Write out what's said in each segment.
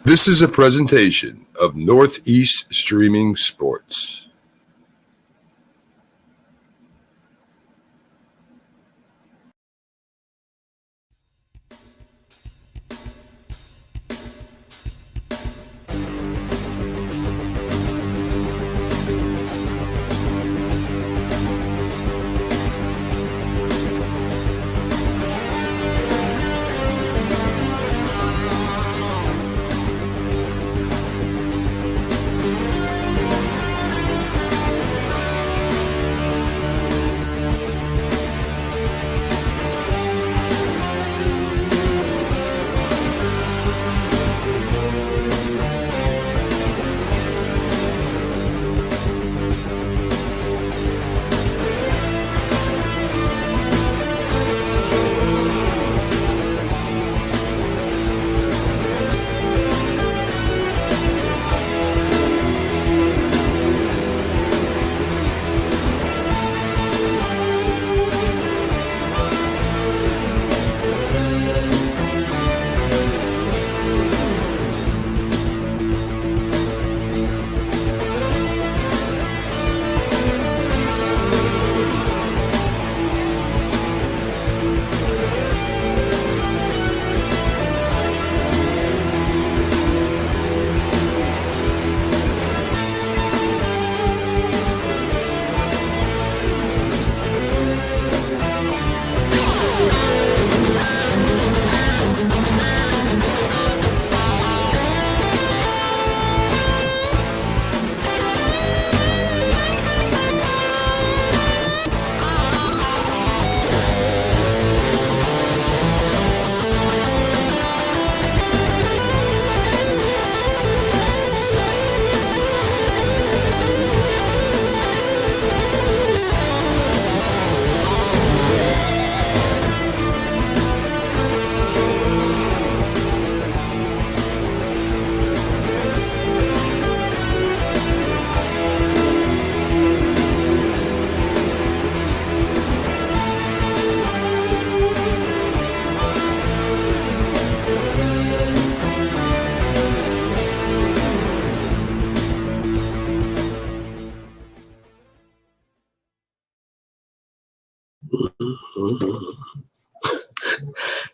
This is a presentation of Northeast Streaming Sports.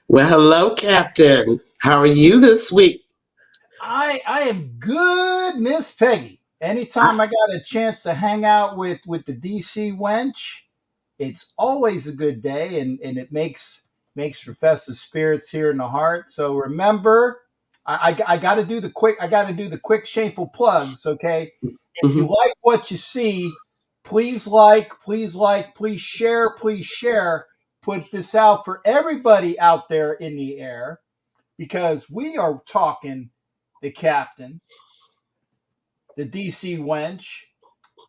Well, hello, Captain. How are you this week? I am good, Miss Peggy. Anytime I got a chance to hang out with the DC Wench, it's always a good day, and it makes for festive spirits here in the heart. So remember, I got to do the quick shameful plugs. Okay, if you like what you see, please please share, please share. Put this out for everybody out there in the air, because we are talking the captain, the DC Wench,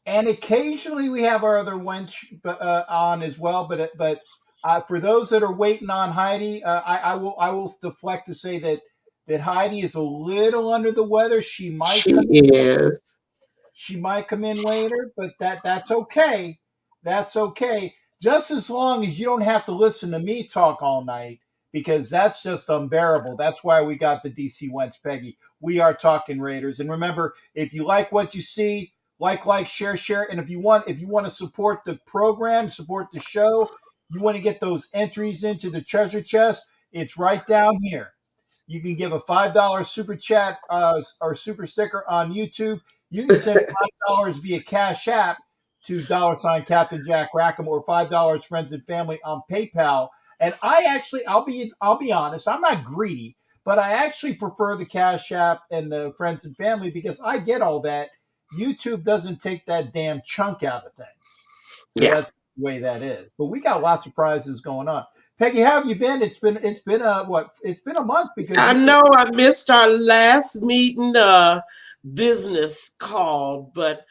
and occasionally we have our other Wench on as well. But for those that are waiting on Heidi, I will deflect to say that Heidi is a little under the weather. She might come in later, but that's okay. That's okay. Just as long as you don't have to listen to me talk all night, because that's just unbearable. That's why we got the DC Wench, Peggy. We are talking Raiders. And remember, if you like what you see, like, share. And if you want to support the program, support the show, you want to get those entries into the treasure chest, it's right down here. You can give a $5 super chat or super sticker on YouTube. You can send $5 via Cash App to $ Captain Jack Rackham, or $5 friends and family on PayPal. And I'll be honest, I'm not greedy, but I actually prefer the Cash App and the friends and family, because I get all that. YouTube doesn't take that damn chunk out of things. So that's the way that is. But we got lots of prizes going on. Peggy, how have you been? It's been a month, because I know I missed our last meeting business call, but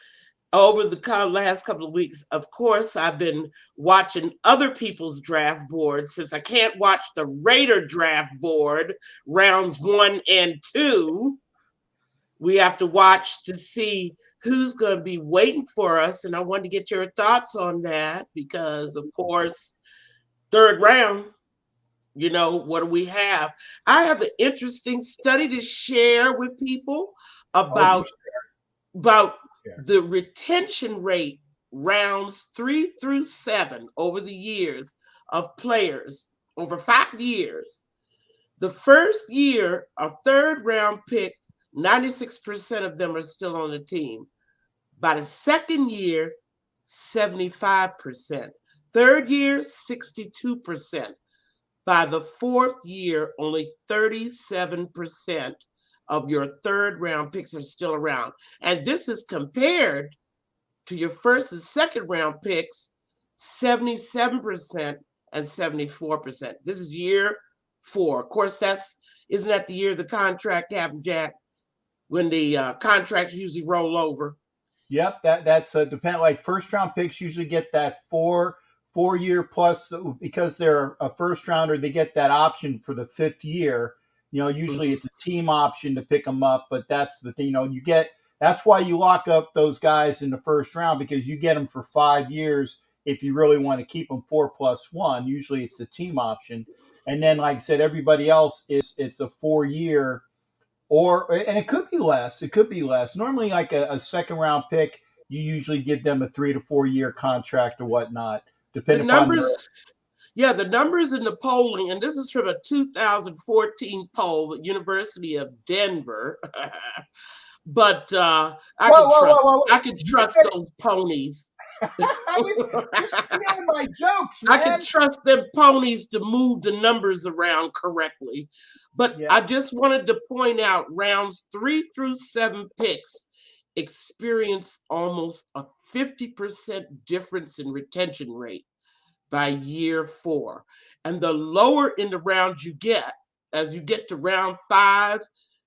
over the last couple of weeks, of course, I've been watching other people's draft boards, since I can't watch the Raider draft board rounds 1 and 2. We have to watch to see who's going to be waiting for us. And I wanted to get your thoughts on that, because, of course, third round, You know, what do we have? I have an interesting study to share with people Oh, about share. the retention rate rounds 3 through 7 over the years of players over 5 years. The first year, a third round pick, 96% of them are still on the team. By the second year, 75%. Third year, 62%. By the fourth year, only 37% of your third round picks are still around. And this is compared to your first and second round picks, 77% and 74%. This is year 4. Of course, isn't that the year of the contract, Captain Jack, when the contracts usually roll over? Yep, that's depend. Like first round picks usually get that 4 year plus, because they're a first rounder. They get that option for the 5th year. You know, usually it's a team option to pick them up, but that's the thing. You know, you get. That's why you lock up those guys in the first round, because you get them for 5 years. If you really want to keep them 4+1, usually it's the team option. And then, like I said, everybody else it's a 4 year. And it could be less. It could be less. Normally, like a second round pick, you usually give them a 3 to 4 year contract or whatnot, The depending upon their. numbers, yeah, the numbers in the polling, and this is from a 2014 poll at University of Denver. But I can trust those ponies. You're stealing my jokes, I man. can trust them ponies to move the numbers around correctly. But Yeah. I just wanted to point out rounds 3 through 7 picks experience almost a 50% difference in retention rate by year 4. And the lower in the rounds you get, as you get to round 5,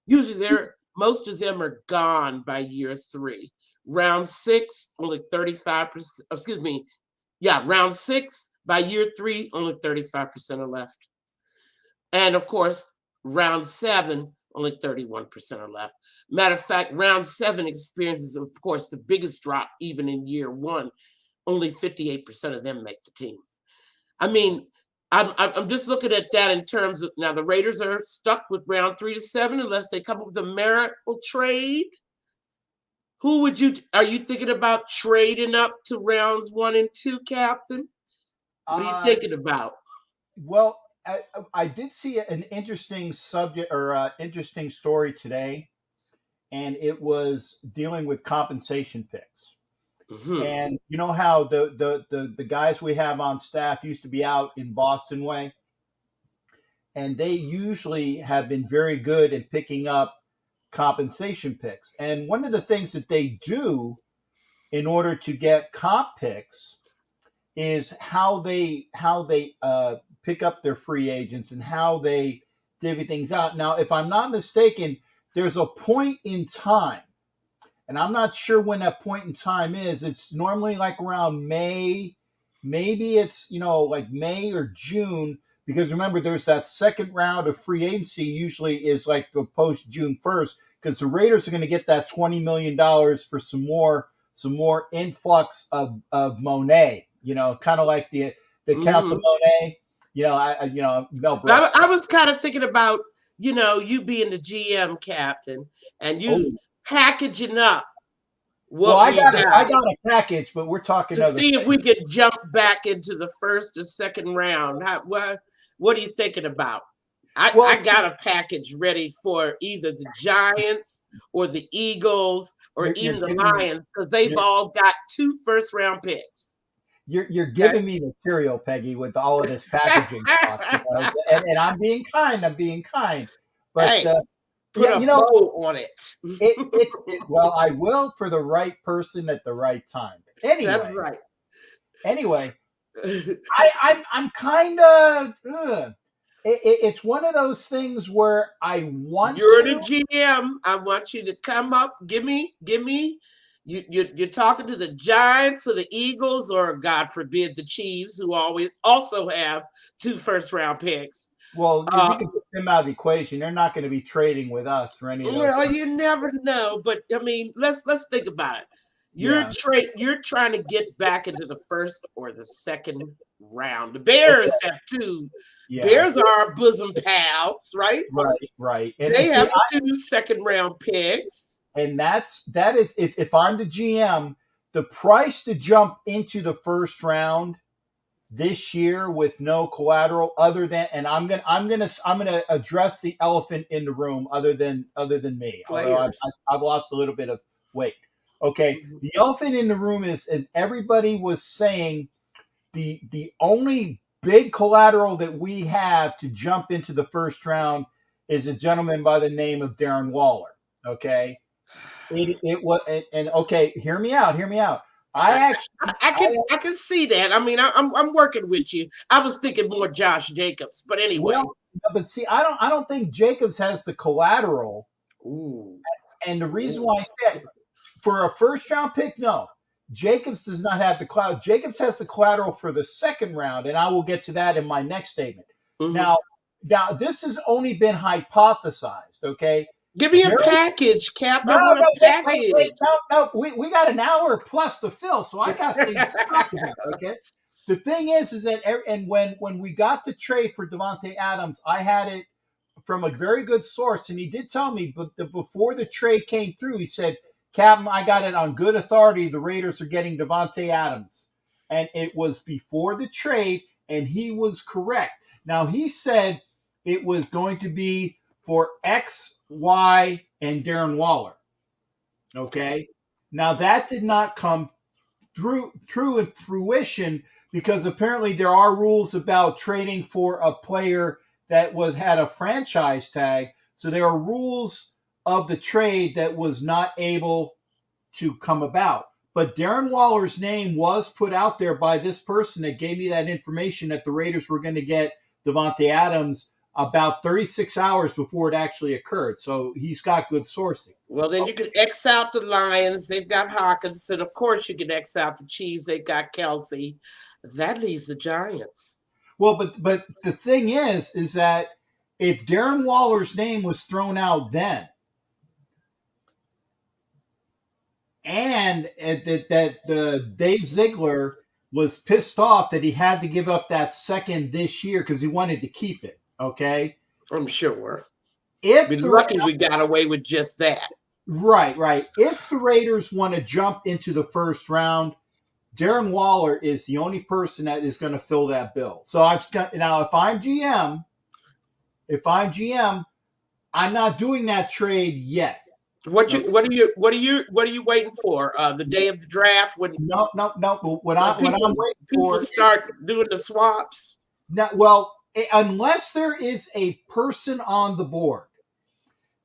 usually most of them are gone by year 3. Round 6, only 35%. Excuse me. Yeah, round 6, by year 3, only 35% are left. And of course, round 7, only 31% are left. Matter of fact, round 7 experiences, of course, the biggest drop even in year 1. Only 58% of them make the team. I mean, I'm just looking at that in terms of, now the Raiders are stuck with round 3 to 7 unless they come up with a miracle trade. Are you thinking about trading up to rounds 1 and 2, Captain? What are you thinking about? Well, I did see an interesting subject, or interesting story today, and it was dealing with compensation picks. Mhm. And you know how the guys we have on staff used to be out in Boston way, and they usually have been very good at picking up compensation picks. And one of the things that they do in order to get comp picks is how they pick up their free agents and how they divvy things out. Now, if I'm not mistaken, there's a point in time, and I'm not sure when that point in time is. It's normally like around May, maybe it's like May or June, because remember there's that second round of free agency usually is like the post June 1st, because the Raiders are going to get that $20 million for some more influx of Monet. Kind of like the Count of Monet. Mel Brooks. I was kind of thinking about, you being the GM, Captain, and you packaging up I got a package, but we're talking to see if we could jump back into the first or second round. What are you thinking about? I got a package ready for either the Giants or the Eagles or even the Lions, because they've all got 2 first-round picks. You're giving me material, Peggy, with all of this packaging talk, and I'm being kind. But hey, put a bow on it. Well, I will, for the right person at the right time. Anyway, that's right. Anyway, I'm kind of. It's one of those things where I want. You're the GM. I want you to come up. Give me. You're talking to the Giants or the Eagles, or God forbid the Chiefs, who also have 2 first-round picks. Well, we can put them out of the equation. They're not going to be trading with us for any of those. Well, you never know. But I mean, let's think about it. You're trying to get back into the first or the second round. The Bears have two. Yeah. Bears are our bosom pals, right? Right. They have two second-round picks. And that is if I'm the GM, the price to jump into the first round this year with no collateral other than, and I'm gonna address the elephant in the room other than me. Although I've lost a little bit of weight. Okay, the elephant in the room is, and everybody was saying the only big collateral that we have to jump into the first round is a gentleman by the name of Darren Waller. Okay, it was, and okay, hear me out. I can see that. I mean, I'm working with you. I was thinking more Josh Jacobs, but anyway. Well, but see, I don't think Jacobs has the collateral. Ooh. And the reason why I said for a first round pick, no, Jacobs does not have the collateral. Jacobs has the collateral for the second round, and I will get to that in my next statement. Mm-hmm. Now this has only been hypothesized. Okay. Give me a package, Cap. No, I want a package. No. We got an hour plus to fill, so I got things to talk about. Okay. The thing is that, and when we got the trade for Davante Adams, I had it from a very good source, and he did tell me, but before the trade came through, he said, "Captain, I got it on good authority. The Raiders are getting Davante Adams," and it was before the trade, and he was correct. Now he said it was going to be for X, Y, and Darren Waller. Okay. Now that did not come true in fruition because apparently there are rules about trading for a player that had a franchise tag. So there are rules of the trade that was not able to come about. But Darren Waller's name was put out there by this person that gave me that information that the Raiders were going to get Davante Adams about 36 hours before it actually occurred. So he's got good sourcing. Well, then you can X out the Lions. They've got Hawkins. And, of course, you can X out the Chiefs. They've got Kelsey. That leaves the Giants. Well, but the thing is that if Darren Waller's name was thrown out then, and that Dave Ziegler was pissed off that he had to give up that second this year because he wanted to keep it. Okay, I'm sure. If we're lucky we got away with just that. Right. If the Raiders want to jump into the first round, Darren Waller is the only person that is going to fill that bill. So now, if I'm GM, I'm not doing that trade yet. What are you waiting for? The day of the draft when no. What I'm waiting for start doing the swaps. No, well, unless there is a person on the board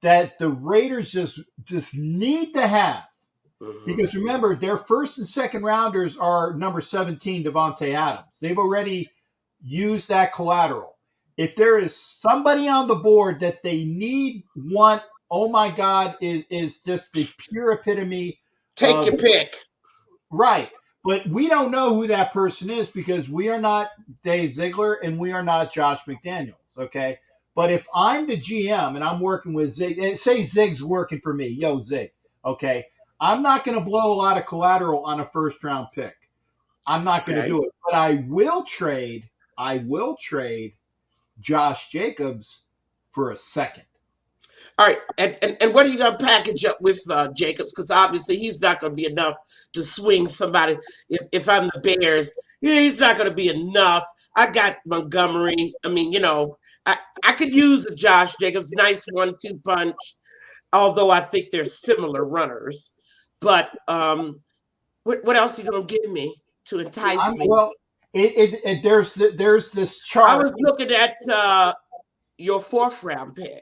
that the Raiders just need to have. Mm-hmm. Because remember, their first and second rounders are number 17, Davante Adams. They've already used that collateral. If there is somebody on the board that they want, oh my God, is just the pure epitome. Take your pick. Right. But we don't know who that person is because we are not Dave Ziegler and we are not Josh McDaniels. Okay. But if I'm the GM and I'm working with Zig, say Zig's working for me. Yo, Zig. Okay. I'm not going to blow a lot of collateral on a first round pick. I'm not going to do it. But I will trade Josh Jacobs for a second. All right, and what are you going to package up with Jacobs? Because obviously he's not going to be enough to swing somebody. If I'm the Bears, he's not going to be enough. I got Montgomery. I mean, I could use a Josh Jacobs, nice 1-2 punch. Although I think they're similar runners, but what else are you going to give me to entice me? Well, there's this chart. I was looking at your 4th round pick.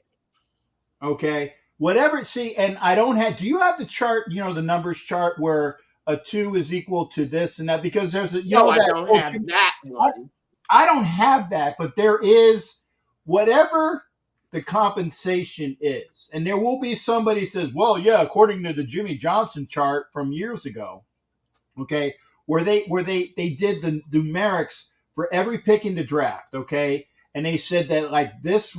Okay. Whatever. See, and I don't have. Do you have the chart? The numbers chart where a 2 is equal to this and that? Because there's a. I don't have that one. I don't have that, but there is whatever the compensation is, and there will be somebody who says, "Well, yeah, according to the Jimmy Johnson chart from years ago, okay, where they did the numerics for every pick in the draft, okay." And they said that like this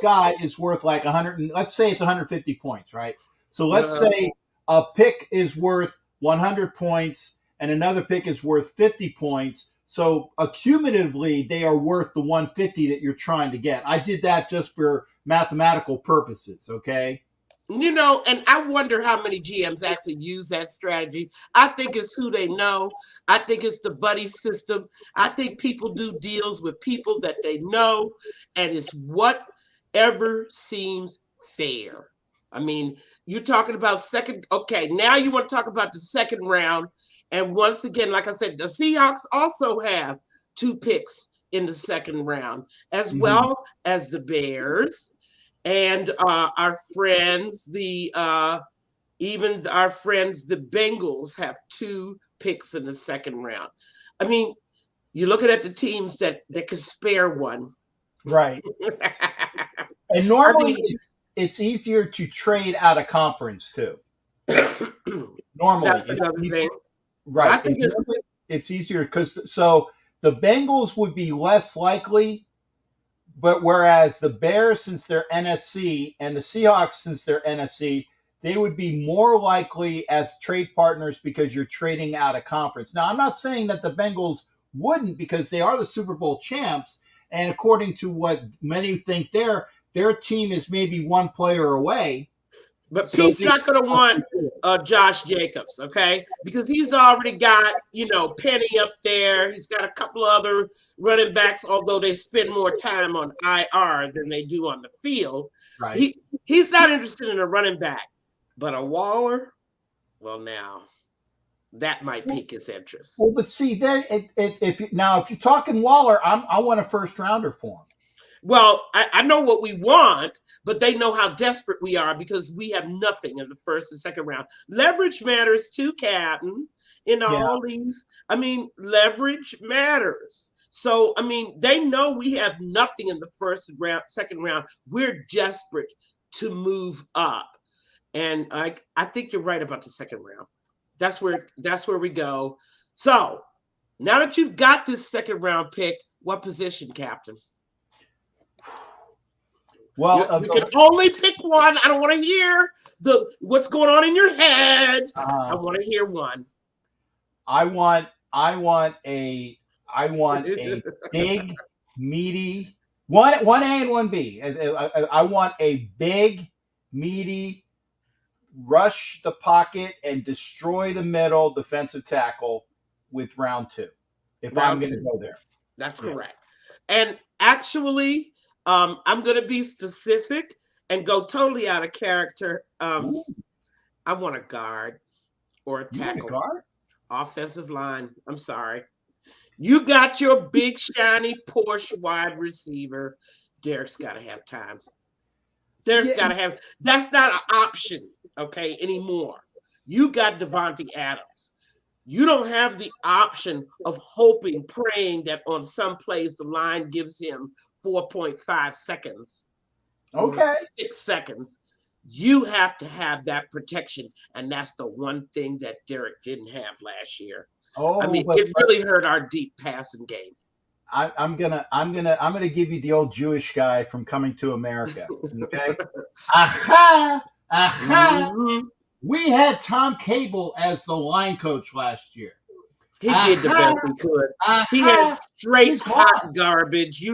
guy is worth like 100. Let's say it's 150 points, right? So let's say a pick is worth 100 points and another pick is worth 50 points. So accumulatively, they are worth the 150 that you're trying to get. I did that just for mathematical purposes. Okay. You know, and I wonder how many GMs actually use that strategy. I think it's who they know. I think it's the buddy system. I think people do deals with people that they know, and it's whatever seems fair. I mean, you're talking about second. Okay, now you want to talk about the second round. And once again, like I said, the Seahawks also have 2 picks in the second round, as well as the Bears. And our friends, even our friends, the Bengals, have 2 picks in the second round. I mean, you're looking at the teams that could spare one. Right. And normally it's easier to trade out of conference too. Normally, that's another thing. Right. I think it's easier because so the Bengals would be less likely. But whereas the Bears, since they're NFC, and the Seahawks, since they're NFC, they would be more likely as trade partners because you're trading out of conference. Now, I'm not saying that the Bengals wouldn't because they are the Super Bowl champs. And according to what many think their team is maybe 1 player away. But Pete's not going to want Josh Jacobs, okay? Because he's already got, Penny up there. He's got a couple of other running backs, although they spend more time on IR than they do on the field. Right. He's not interested in a running back. But a Waller, well, now, that might pique his interest. Well, but see, if you're talking Waller, I want a first rounder for him. Well, I know what we want, but they know how desperate we are because we have nothing in the first and second round. Leverage matters too, Captain, in all these. I mean, leverage matters. So, I mean, they know we have nothing in the first round, second round. We're desperate to move up. And I think you're right about the second round. That's where we go. So, now that you've got this second round pick, what position, Captain? Well, you can only pick one. I don't want to hear what's going on in your head. I want to hear one. I want a big, meaty one A and 1B. I want a big, meaty, rush the pocket and destroy the middle defensive tackle with round 2. If I'm going to go there, that's correct. And actually, I'm going to be specific and go totally out of character. I want a guard or a tackle. Guard? Offensive line. I'm sorry. You got your big, shiny Porsche wide receiver. Derek's got to have time. Derek's got to have. That's not an option, okay, anymore. You got Devontae Adams. You don't have the option of hoping, praying that on some plays the line gives him 4.5 seconds. Okay. 6 seconds. You have to have that protection. And that's the one thing that Derek didn't have last year. It really hurt our deep passing game. I'm gonna give you the old Jewish guy from Coming to America. Okay. Aha. Mm-hmm. We had Tom Cable as the line coach last year. He did the best he could. He had straight hot garbage.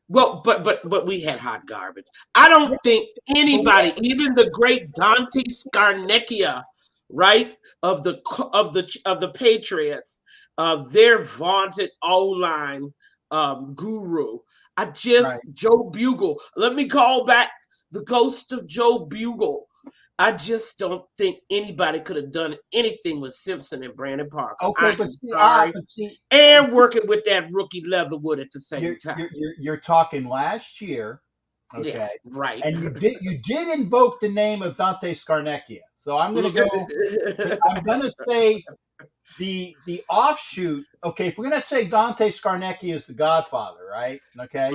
But we had hot garbage. I don't think anybody, even the great Dante Scarnecchia, right, of the Patriots, their vaunted O-line guru. Joe Bugle. Let me call back the ghost of Joe Bugle. I just don't think anybody could have done anything with Simpson and Brandon Parker. Okay, and working with that rookie Leatherwood at the same time. You're talking last year, okay? Yeah, right. And you did invoke the name of Dante Scarnecchia. So I'm going to go. I'm going to say the offshoot. Okay, if we're going to say Dante Scarnecchia is the Godfather, right? Okay,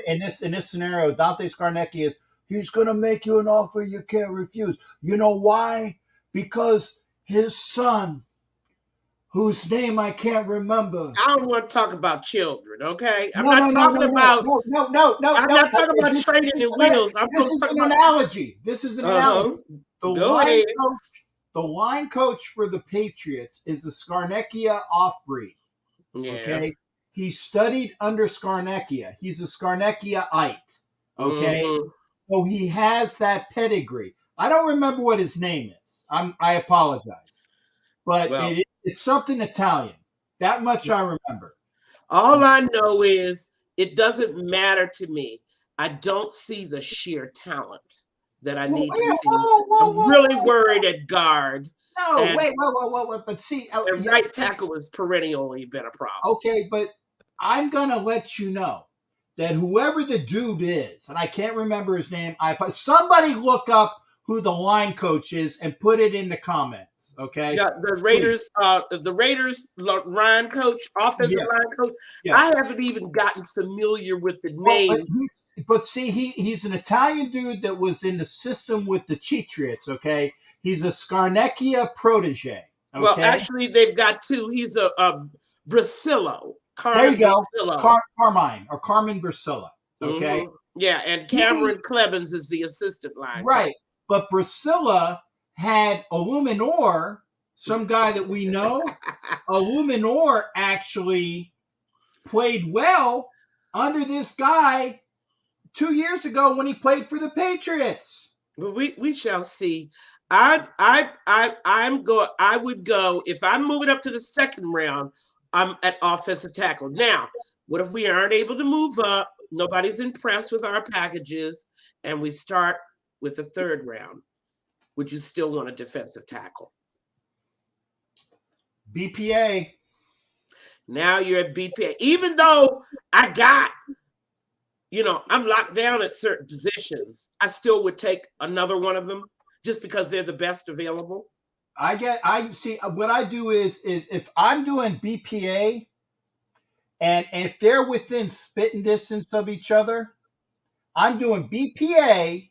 in this scenario, Dante Scarnecchia is. He's going to make you an offer you can't refuse. You know why? Because his son, whose name I can't remember. I don't want to talk about children, okay? I'm not talking about training in wheels. This is an analogy. The line coach for the Patriots is the Scarnecchia off-breed. Yeah. Okay. He studied under Scarnecchia. He's a Scarnecchiaite. Okay. Mhm. So he has that pedigree. I don't remember what his name is. I apologize. But Well, it's something Italian. That much I remember. all I know is it doesn't matter to me. I don't see the sheer talent that I Well, need to yeah, see. whoa, I'm really worried at guard, no, and, wait. But see, and right tackle has perennially been a problem. okay, but I'm gonna let you know that whoever the dude is, and I can't remember his name, somebody look up who the line coach is and put it in the comments. Okay. Yeah, the Raiders, line coach, offensive Yeah. line coach. Yeah. I haven't even gotten familiar with the Well, name. but see, he's an Italian dude that was in the system with the Cheatriots. Okay, he's a Scarnecchia protege. Okay? Well, actually, they've got two. He's a Brasillo. There you go, Brasillo. Carmen Brasilla. Okay, Yeah, and Cameron Clemens is the assistant line right. coach. But Brasilla had Illuminor, some guy that we know. Illuminor actually played well under this guy 2 years ago when he played for the Patriots. Well, we shall see. I would go if I'm moving up to the second round. I'm at offensive tackle. Now, what if we aren't able to move up? Nobody's impressed with our packages, and we start with the third round. Would you still want a defensive tackle? BPA. Now you're at BPA. Even though I got, I'm locked down at certain positions, I still would take another one of them just because they're the best available. I see what I do is if I'm doing BPA and if they're within spitting distance of each other, I'm doing BPA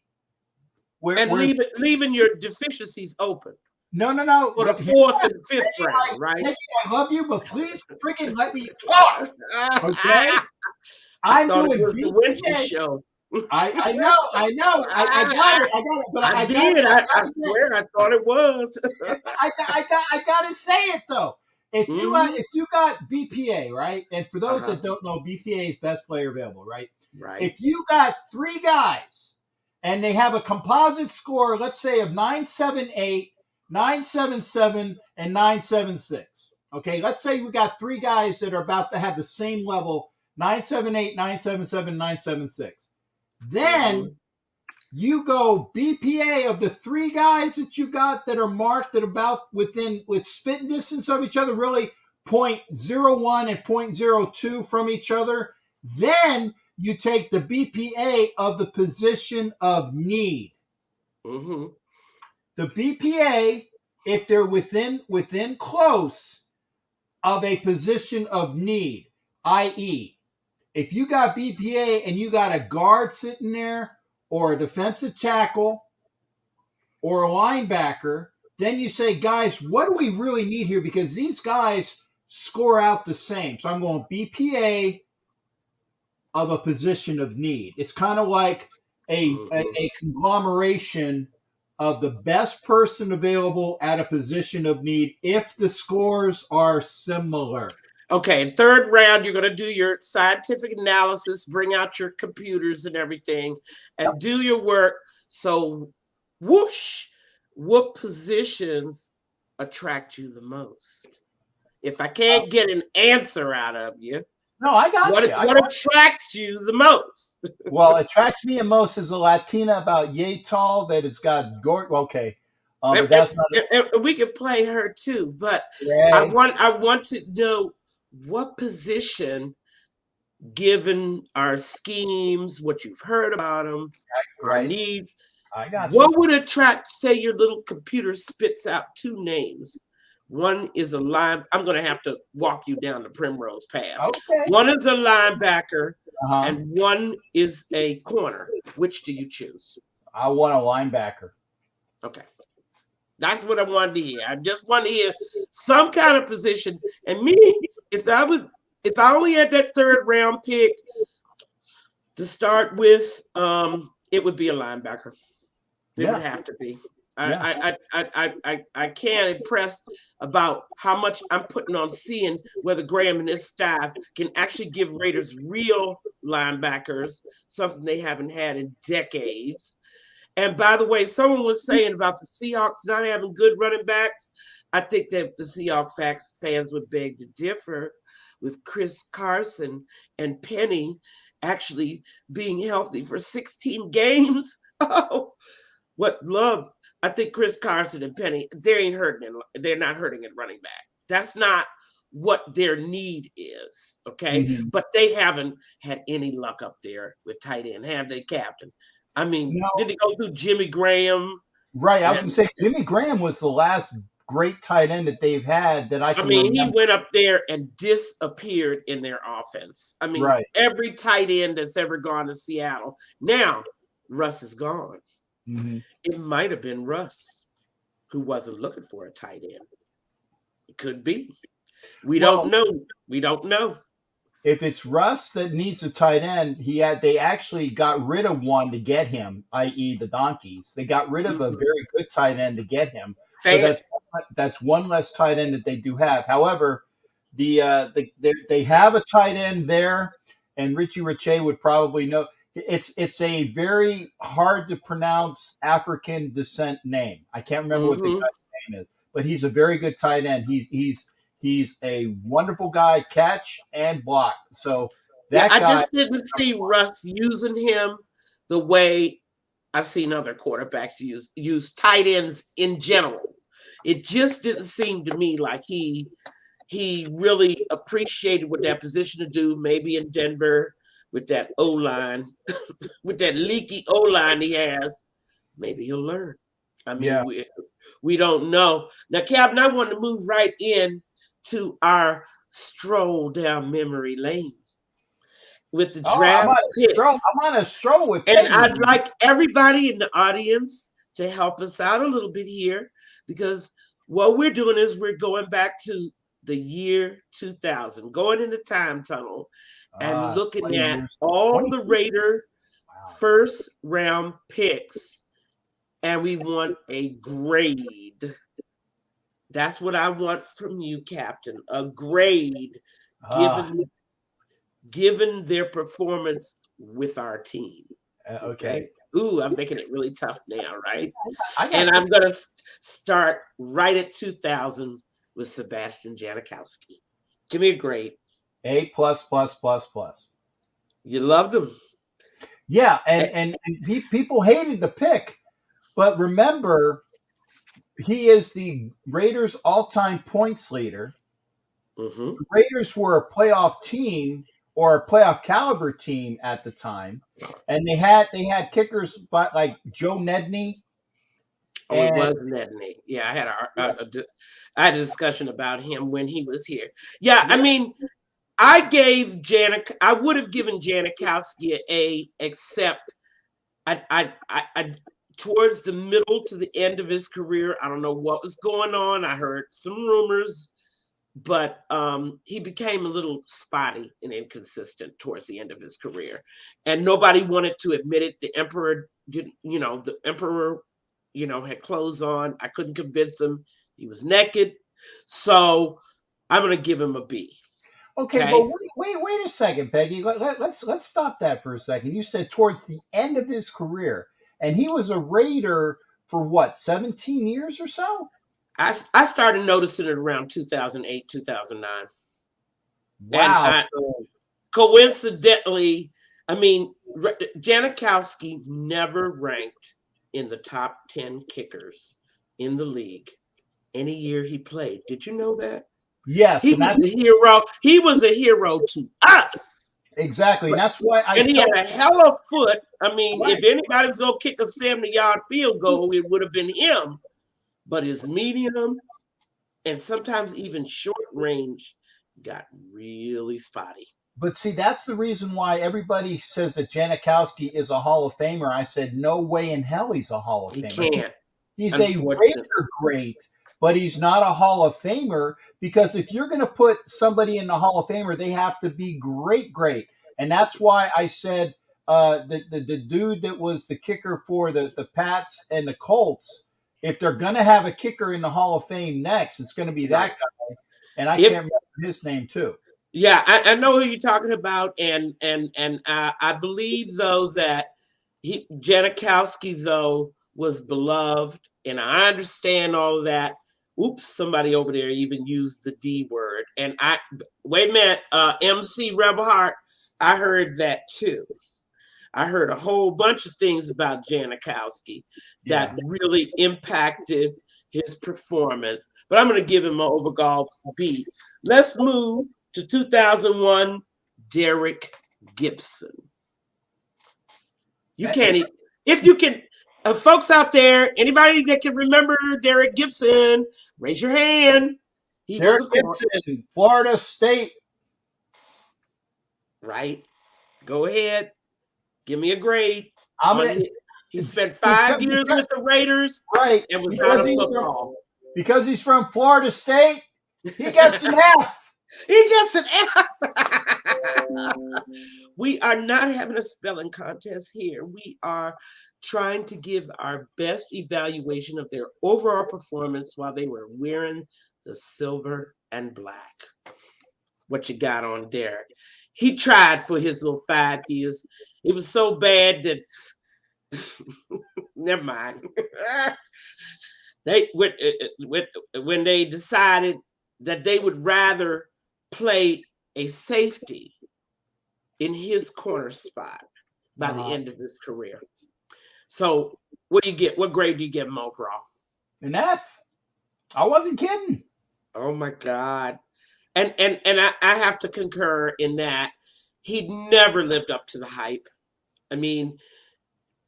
and leaving your deficiencies open. No. For the fourth and fifth round, right? I love you, but please freaking let me talk. Okay? I thought it was the Wenches show. I know. I got it. But I swear I thought it was. I gotta say it though. If you got BPA, right? And for those that don't know, BPA is best player available, right? Right. If you got three guys and they have a composite score, let's say of 978, 977, and 976. Okay, let's say we got three guys that are about to have the same level, 978, 977, 976. Then you go BPA of the three guys that you got that are marked at about with spitting distance of each other, really 0.01 and 0.02 from each other. Then you take the BPA of the position of need. Mm-hmm. The BPA, if they're within close of a position of need, i.e., if you got BPA and you got a guard sitting there or a defensive tackle or a linebacker, then you say, guys, what do we really need here? Because these guys score out the same. So I'm going BPA of a position of need. It's kind of like a conglomeration of the best person available at a position of need if the scores are similar. Okay, third round, you're going to do your scientific analysis, bring out your computers and everything, and do your work. So, whoosh, what positions attract you the most? If I can't get an answer out of you, no, I got what attracts you the most? Well, attracts me the most is a Latina about yay tall that has got okay. But that's and we could play her too, but I want to know what position, given our schemes, what you've heard about them, our needs, what would attract, say your little computer spits out two names. One is a line. I'm going to have to walk you down the primrose path. Okay. One is a linebacker and one is a corner. Which do you choose? I want a linebacker. Okay. That's what I wanted to hear. I just want to hear some kind of position. And me, if I only had that third round pick to start with, it would be a linebacker. It would have to be. Yeah. I can't impress about how much I'm putting on seeing whether Graham and his staff can actually give Raiders real linebackers, something they haven't had in decades. And by the way, someone was saying about the Seahawks not having good running backs. I think that the Seahawks fans would beg to differ with Chris Carson and Penny actually being healthy for 16 games. Oh, what love. I think Chris Carson and Penny, they're not hurting at running back. That's not what their need is. Okay. Mhm. But they haven't had any luck up there with tight end, have they, Captain? I mean, No, did he go through Jimmy Graham? right. I was And going to say Jimmy Graham was the last great tight end that they've had that I I can mean, he remember. went up there and disappeared in their offense. I mean, Right. every tight end that's ever gone to Seattle. Now, Russ is gone. Mm-hmm. It might have been Russ who wasn't looking for a tight end. It could be. We don't know. We don't know. If it's Russ that needs a tight end, they actually got rid of one to get him, i.e. the Donkeys. They got rid of a very good tight end to get him. So that's one less tight end that they do have. However, they have a tight end there, and Richie Riche would probably know. It's a very hard to pronounce African descent name. I can't remember what the guy's name is, but he's a very good tight end. He's a wonderful guy, catch and block. So that guy. I just didn't see Russ using him the way I've seen other quarterbacks use tight ends in general. It just didn't seem to me like he really appreciated what that position to do. Maybe in Denver with that O-line, with that leaky O-line he has, maybe he'll learn. I mean, we don't know. Now, Captain, I want to move right in to our stroll down memory lane with the draft picks. I'm on a stroll with Peggy. And Peggy. I'd like everybody in the audience to help us out a little bit here, because what we're doing is we're going back to the year 2000, going in the time tunnel and looking at all the Raider first round picks, and we want a grade. That's what I want from you, Captain. A grade given their performance with our team. Okay. Ooh, I'm making it really tough now, right? And I'm going to start right at 2000 with Sebastian Janikowski. Give me a grade. A++++. You loved him. Yeah, and people hated the pick, but remember, he is the Raiders' all-time points leader. Mm-hmm. The Raiders were a playoff team or a playoff caliber team at the time, and they had kickers like Joe Nedney. Oh, it was Nedney. Yeah, I had a discussion about him when he was here. Yeah, I mean, I would have given Janikowski an A, except I towards the middle to the end of his career, I don't know what was going on. I heard some rumors, but he became a little spotty and inconsistent towards the end of his career, and nobody wanted to admit it. The Emperor didn't, the Emperor, had clothes on. I couldn't convince him. He was naked, so I'm gonna give him a B. Okay, but wait a second, Peggy. Let's stop that for a second. You said towards the end of his career, and he was a Raider for what, 17 years or so? I started noticing it around 2008, 2009. Wow. And coincidentally, I mean, Janikowski never ranked in the top 10 kickers in the league any year he played. Did you know that? Yes. He was a hero. He was a hero to us. Exactly. And that's why he had a hell of a foot. I mean, if anybody was going to kick a 70-yard field goal, it would have been him. But his medium and sometimes even short range got really spotty. But see, that's the reason why everybody says that Janikowski is a Hall of Famer. I said, no way in hell he's a Hall of Famer. He can't. He's a Raider great, but he's not a Hall of Famer, because if you're going to put somebody in the Hall of Famer, they have to be great. And that's why I said the dude that was the kicker for the Pats and the Colts, if they're going to have a kicker in the Hall of Fame next, it's going to be that guy. And I If- can't remember his name too. Yeah, I know who you're talking about, and I believe though that Janikowski though was beloved, and I understand all of that. Oops, somebody over there even used the D word, and wait a minute, MC Rebel Heart, I heard that too. I heard a whole bunch of things about Janikowski that really impacted his performance, but I'm going to give him an overall B. Let's move to 2001, Derek Gibson. You can't, if you can, folks out there, anybody that can remember Derek Gibson, raise your hand. Derek Gibson, Florida State. Right. Go ahead. Give me a grade. He spent 5 years with the Raiders. Right. And was out of football. Because he's from Florida State, he gets an F. He gets an F. We are not having a spelling contest here. We are trying to give our best evaluation of their overall performance while they were wearing the silver and black. What you got on Derek? He tried for his little 5 years. It was so bad that never mind. When they decided that they would rather play a safety in his corner spot by the end of his career. So what do you get? What grade do you give him overall? An F. I wasn't kidding. Oh my God. And I have to concur in that he never lived up to the hype. I mean,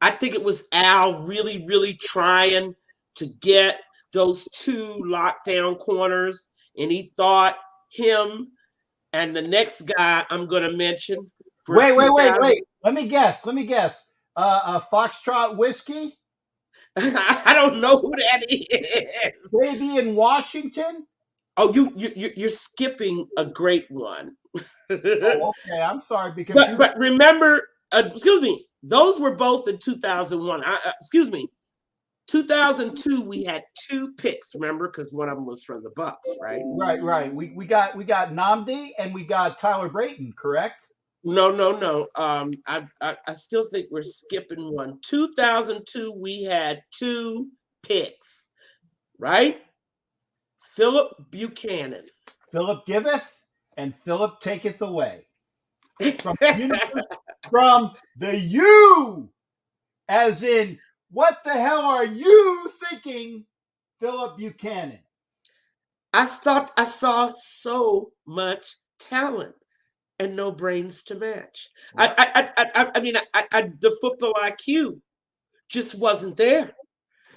I think it was Al really, really trying to get those 2 lockdown corners, and he thought him and the next guy I'm going to mention. Wait. Let me guess. Foxtrot Whiskey? I don't know who that is. Baby in Washington? Oh, you're skipping a great one. Oh, okay. I'm sorry because but remember, excuse me, those were both in 2001. 2002 we had 2 picks. Remember, because one of them was from the Bucks, right? Right. We got Nnamdi and we got Tyler Brayton, correct? No. I still think we're skipping one. 2002 we had 2 picks, right? Philip Buchanan. Philip giveth and Philip taketh away. From the U, as in, what the hell are you thinking, Philip Buchanan? I thought I saw so much talent and no brains to match. I mean, the football IQ just wasn't there.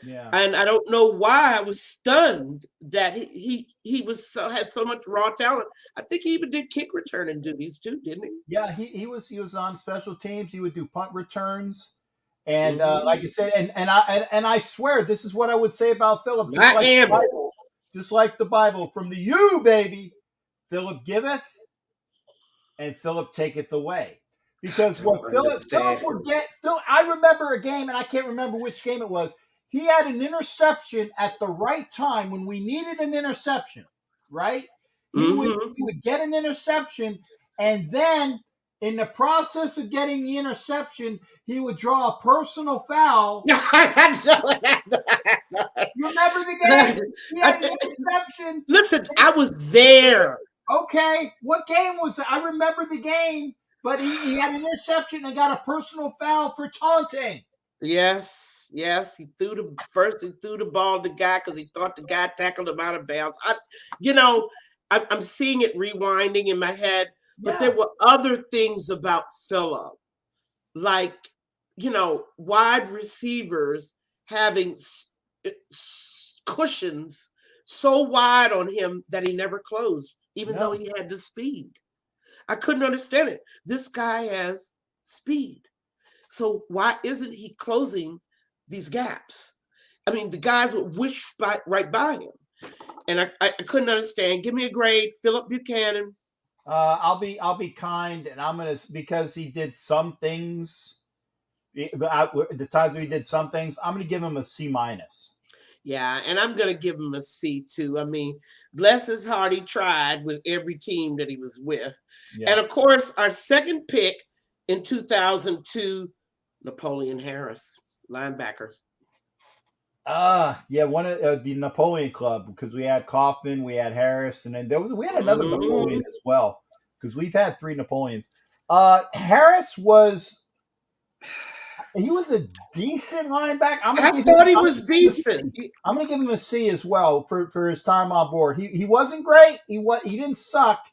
Yeah. And I don't know why I was stunned that he had so much raw talent. I think he even did kick returning duties too, didn't he? Yeah, he was on special teams. He would do punt returns, and like I said, and I swear this is what I would say about Philip. Just like the Bible, from the U, baby, Philip giveth, and Philip taketh away. Because what Philip would get, I remember a game, and I can't remember which game it was. He had an interception at the right time when we needed an interception, right? He would get an interception, and then in the process of getting the interception, he would draw a personal foul. You remember the game? He had an interception. Listen, I was there. Okay, what game was it? I remember the game, but he had an interception and got a personal foul for taunting. Yes. He threw the ball to the guy because he thought the guy tackled him out of bounds. I'm seeing it rewinding in my head, but there were other things about Philip, like, wide receivers having cushions so wide on him that he never closed, even though he had the speed. I couldn't understand it. This guy has speed. So why isn't he closing these gaps? I mean, the guys would whish right by him, and I couldn't understand. Give me a grade, Philip Buchanan. I'll be kind, and because he did some things. The times we did some things, I'm gonna give him a C-. Yeah, and I'm going to give him a C too. I mean, bless his heart, he tried with every team that he was with. Yeah. And of course, our second pick in 2002, Napoleon Harris, linebacker. Yeah, one of the Napoleon Club, because we had Kaufman, we had Harris, and then we had another Napoleon as well, because we've had 3 Napoleons. Harris was a decent linebacker. I thought he was decent. I'm going to give him a C as well for his time on board. He wasn't great. He didn't suck.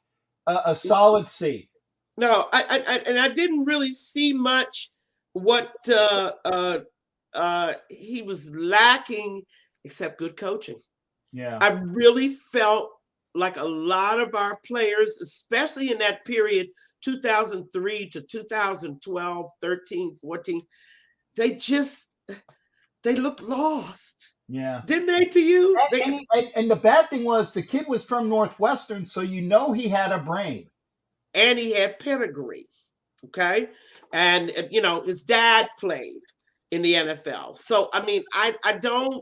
A solid C. No, I didn't really see much what he was lacking except good coaching. Yeah. I really felt like a lot of our players, especially in that period, 2003 to 2012, 13, 14, they looked lost. Yeah. Didn't they to you? And the bad thing was the kid was from Northwestern, so he had a brain. And he had pedigree. Okay. And, his dad played in the NFL. So, I mean, I don't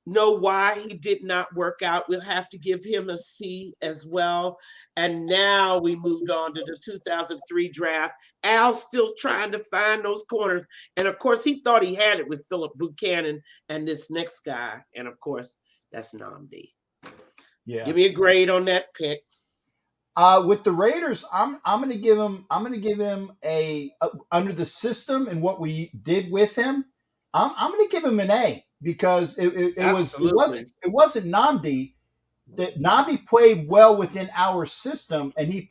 know why he did not work out. We'll have to give him a C as well. And now we moved on to the 2003 draft. Al's still trying to find those corners. And of course, he thought he had it with Philip Buchanan and this next guy. And of course, that's Nnamdi. Yeah. Give me a grade on that pick. With the Raiders, I'm going to give him a under the system and what we did with him. I'm going to give him an A, because it wasn't Nnamdi. That Nnamdi played well within our system, and he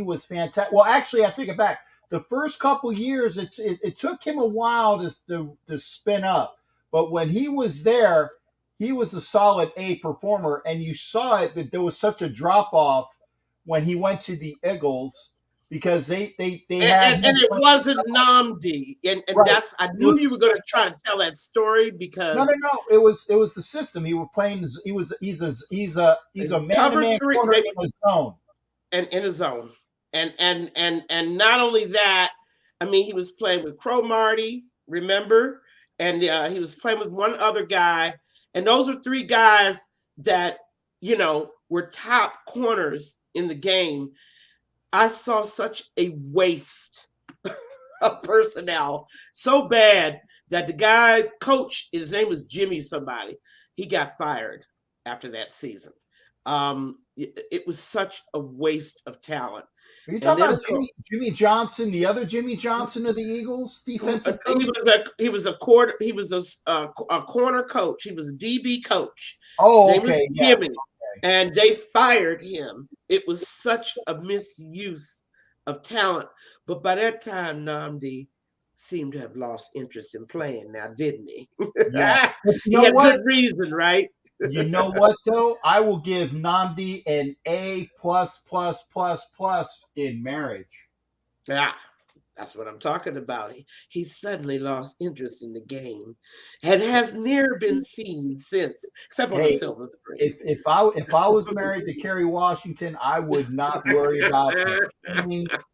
was fantastic. Well, actually, I take it back. The first couple years, it took him a while to spin up, but when he was there, he was a solid A performer, and you saw it. But there was such a drop off when he went to the Eagles, because they had, and it wasn't Nnamdi, and right. I knew you were going to try to tell that story because no, it was the system. He was playing. He's a man-to-man corner in his zone, and in his zone, and not only that, I mean, he was playing with Cromartie, remember, and he was playing with one other guy, and those are 3 guys that were top corners in the game. I saw such a waste of personnel, so bad that the guy coach, his name was Jimmy somebody, he got fired after that season. It was such a waste of talent. Are you talking about Jimmy Johnson, the other Jimmy Johnson of the Eagles defensive coach? He was a corner coach. He was a DB coach. Oh, his name okay, was Jimmy. And they fired him. It was such a misuse of talent. But by that time, Nnamdi seemed to have lost interest in playing now, didn't he? Yeah. He had good reason, right? You know what, though? I will give Nnamdi an A+++ in marriage. Yeah. That's what I'm talking about. He suddenly lost interest in the game and has never been seen since, except on the silver screen. If I was married to Kerry Washington, I would not worry about that,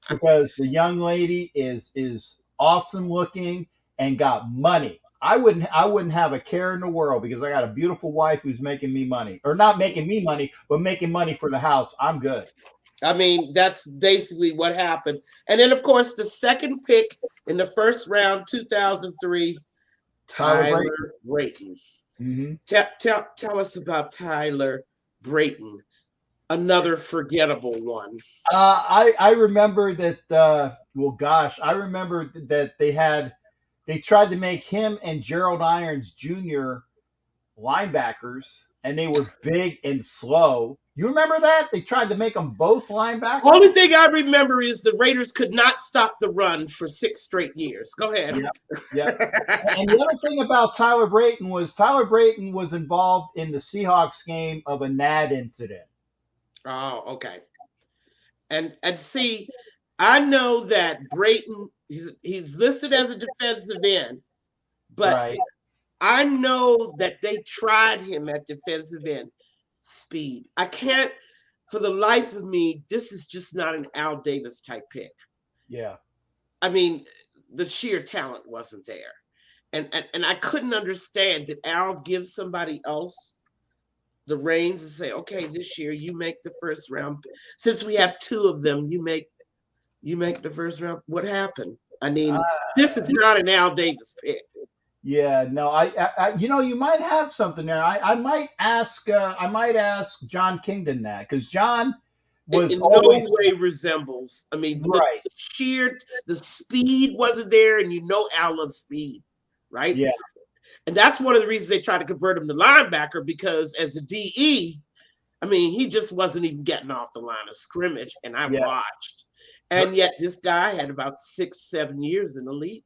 because the young lady is awesome looking and got money. I wouldn't have a care in the world, because I got a beautiful wife who's making me money, or not making me money, but making money for the house. I'm good. I mean, that's basically what happened. And then, of course, the second pick in the first round, 2003, Tyler Brayton. Mm-hmm. Tell us about Tyler Brayton, another forgettable one. I remember that. I remember that they tried to make him and Gerald Irons Jr. linebackers, and they were big and slow. You remember that? They tried to make them both linebackers? Only thing I remember is the Raiders could not stop the run for 6 straight years. Go ahead. Yep. And the other thing about Tyler Brayton was involved in the Seahawks game of a NAD incident. Oh, okay. And see, I know that Brayton, he's listed as a defensive end, but right. I know that they tried him at defensive end. Speed. I can't, for the life of me, this is just not an Al Davis type pick. Yeah. I mean, the sheer talent wasn't there. And I couldn't understand. Did Al give somebody else the reins and say, okay, this year you make the first round? Since we have two of them, you make the first round. What happened? I mean, this is not an Al Davis pick. Yeah, no, I you know, you might have something there. I might ask John Kingdon that, because John was in always no way resembles. I mean, right. The speed wasn't there, and you know Al loves speed, right? Yeah. And that's one of the reasons they tried to convert him to linebacker, because as a DE, I mean, he just wasn't even getting off the line of scrimmage. And I watched. And yet this guy had about 6-7 years in the league.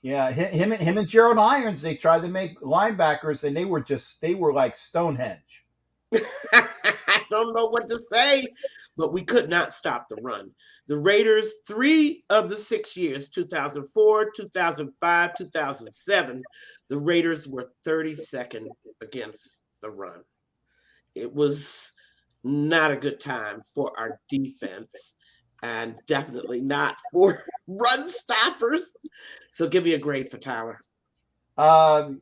Yeah, him and Gerald Irons, they tried to make linebackers, and they were like Stonehenge. I don't know what to say, but we could not stop the run. The Raiders, 3 of the 6 years, 2004, 2005, 2007, the Raiders were 32nd against the run. It was not a good time for our defense, and definitely not for run stoppers. So give me a grade for Tyler. I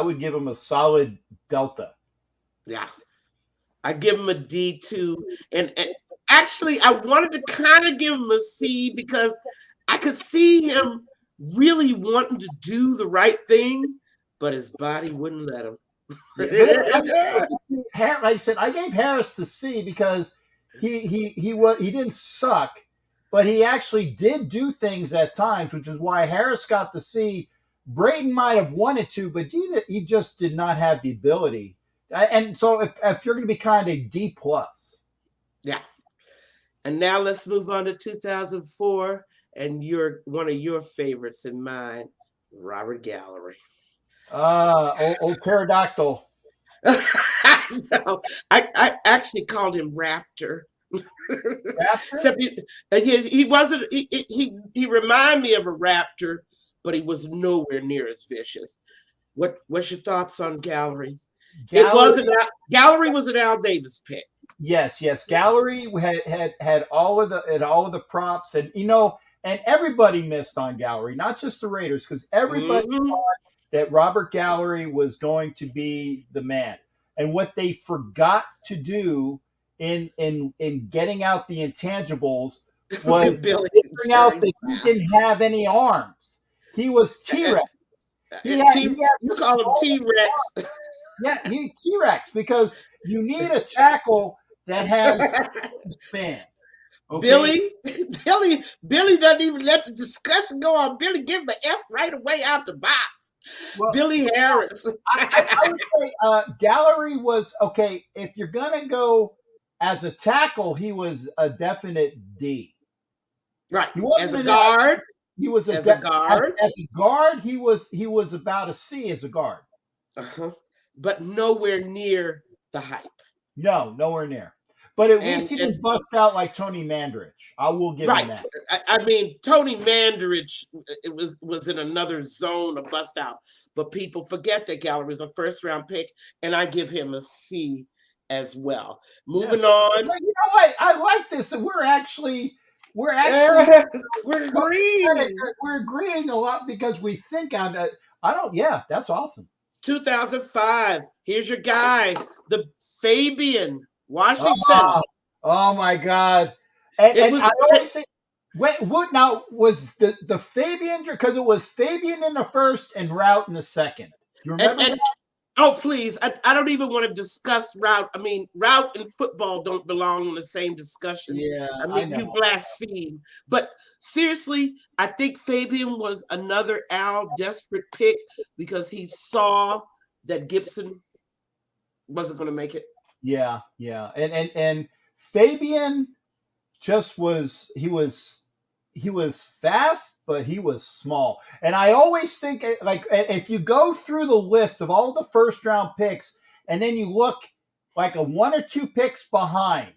would give him a solid Delta. Yeah. I'd give him a D2. And actually, I wanted to kind of give him a C, because I could see him really wanting to do the right thing, but his body wouldn't let him. Like I said, I gave Harris the C because he didn't suck, but he actually did do things at times, which is why Harris got the C. Brayton might have wanted to, but he just did not have the ability. And so if you're going to be kind of D+. Yeah. And now let's move on to 2004, and one of your favorites and mine, Robert Gallery. Old pterodactyl. No, I actually called him Raptor. Raptor? Except he wasn't. He reminded me of a raptor, but he was nowhere near as vicious. What's your thoughts on Gallery? Gallery was an Al Davis pick. Yes. Gallery had all of the props, and and everybody missed on Gallery, not just the Raiders, because everybody thought that Robert Gallery was going to be the man. And what they forgot to do in getting out the intangibles was figuring out that he didn't have any arms. He was T-Rex. You call him T-Rex. Yeah, T-Rex, because you need a tackle that has span. Okay? Billy doesn't even let the discussion go on. Billy give him an F right away out the box. Well, Billy Harris. I would say Gallery was, okay, if you're going to go as a tackle, he was a definite D. Right. As a guard. He was as a guard. As a guard, he was about a C as a guard. Uh-huh. But nowhere near the hype. No, nowhere near. But at least he didn't bust out like Tony Mandarich. I will give him that. I mean, Tony Mandarich was in another zone of bust out. But people forget that Gallery was a first-round pick, and I give him a C as well. Moving on. You know what? I like this. We're agreeing. We're agreeing a lot because we think on it. That's awesome. 2005. Here's your guy, the Fabian Washington. Oh my God! And I always say, what now was the Fabian, because it was Fabian in the first and Route in the second. You remember that? Oh, please! I don't even want to discuss Route. I mean, Route and football don't belong in the same discussion. Yeah, I mean, you blaspheme. But seriously, I think Fabian was another Al desperate pick because he saw that Gibson wasn't going to make it. Yeah, and Fabian just was fast, but he was small. And I always think, like, if you go through the list of all the first round picks, and then you look like a 1 or 2 picks behind,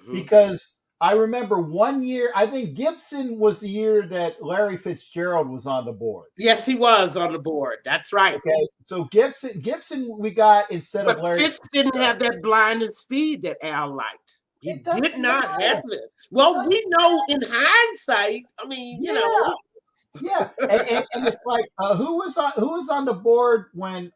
because I remember one year, I think Gibson was the year that Larry Fitzgerald was on the board. Yes, he was on the board. That's right. Okay, so Gibson we got instead of Larry. Fitz didn't have that blinding speed that Al liked. He did not have it. Well, we know in hindsight, I mean, you know. Yeah, and it's like who was on the board when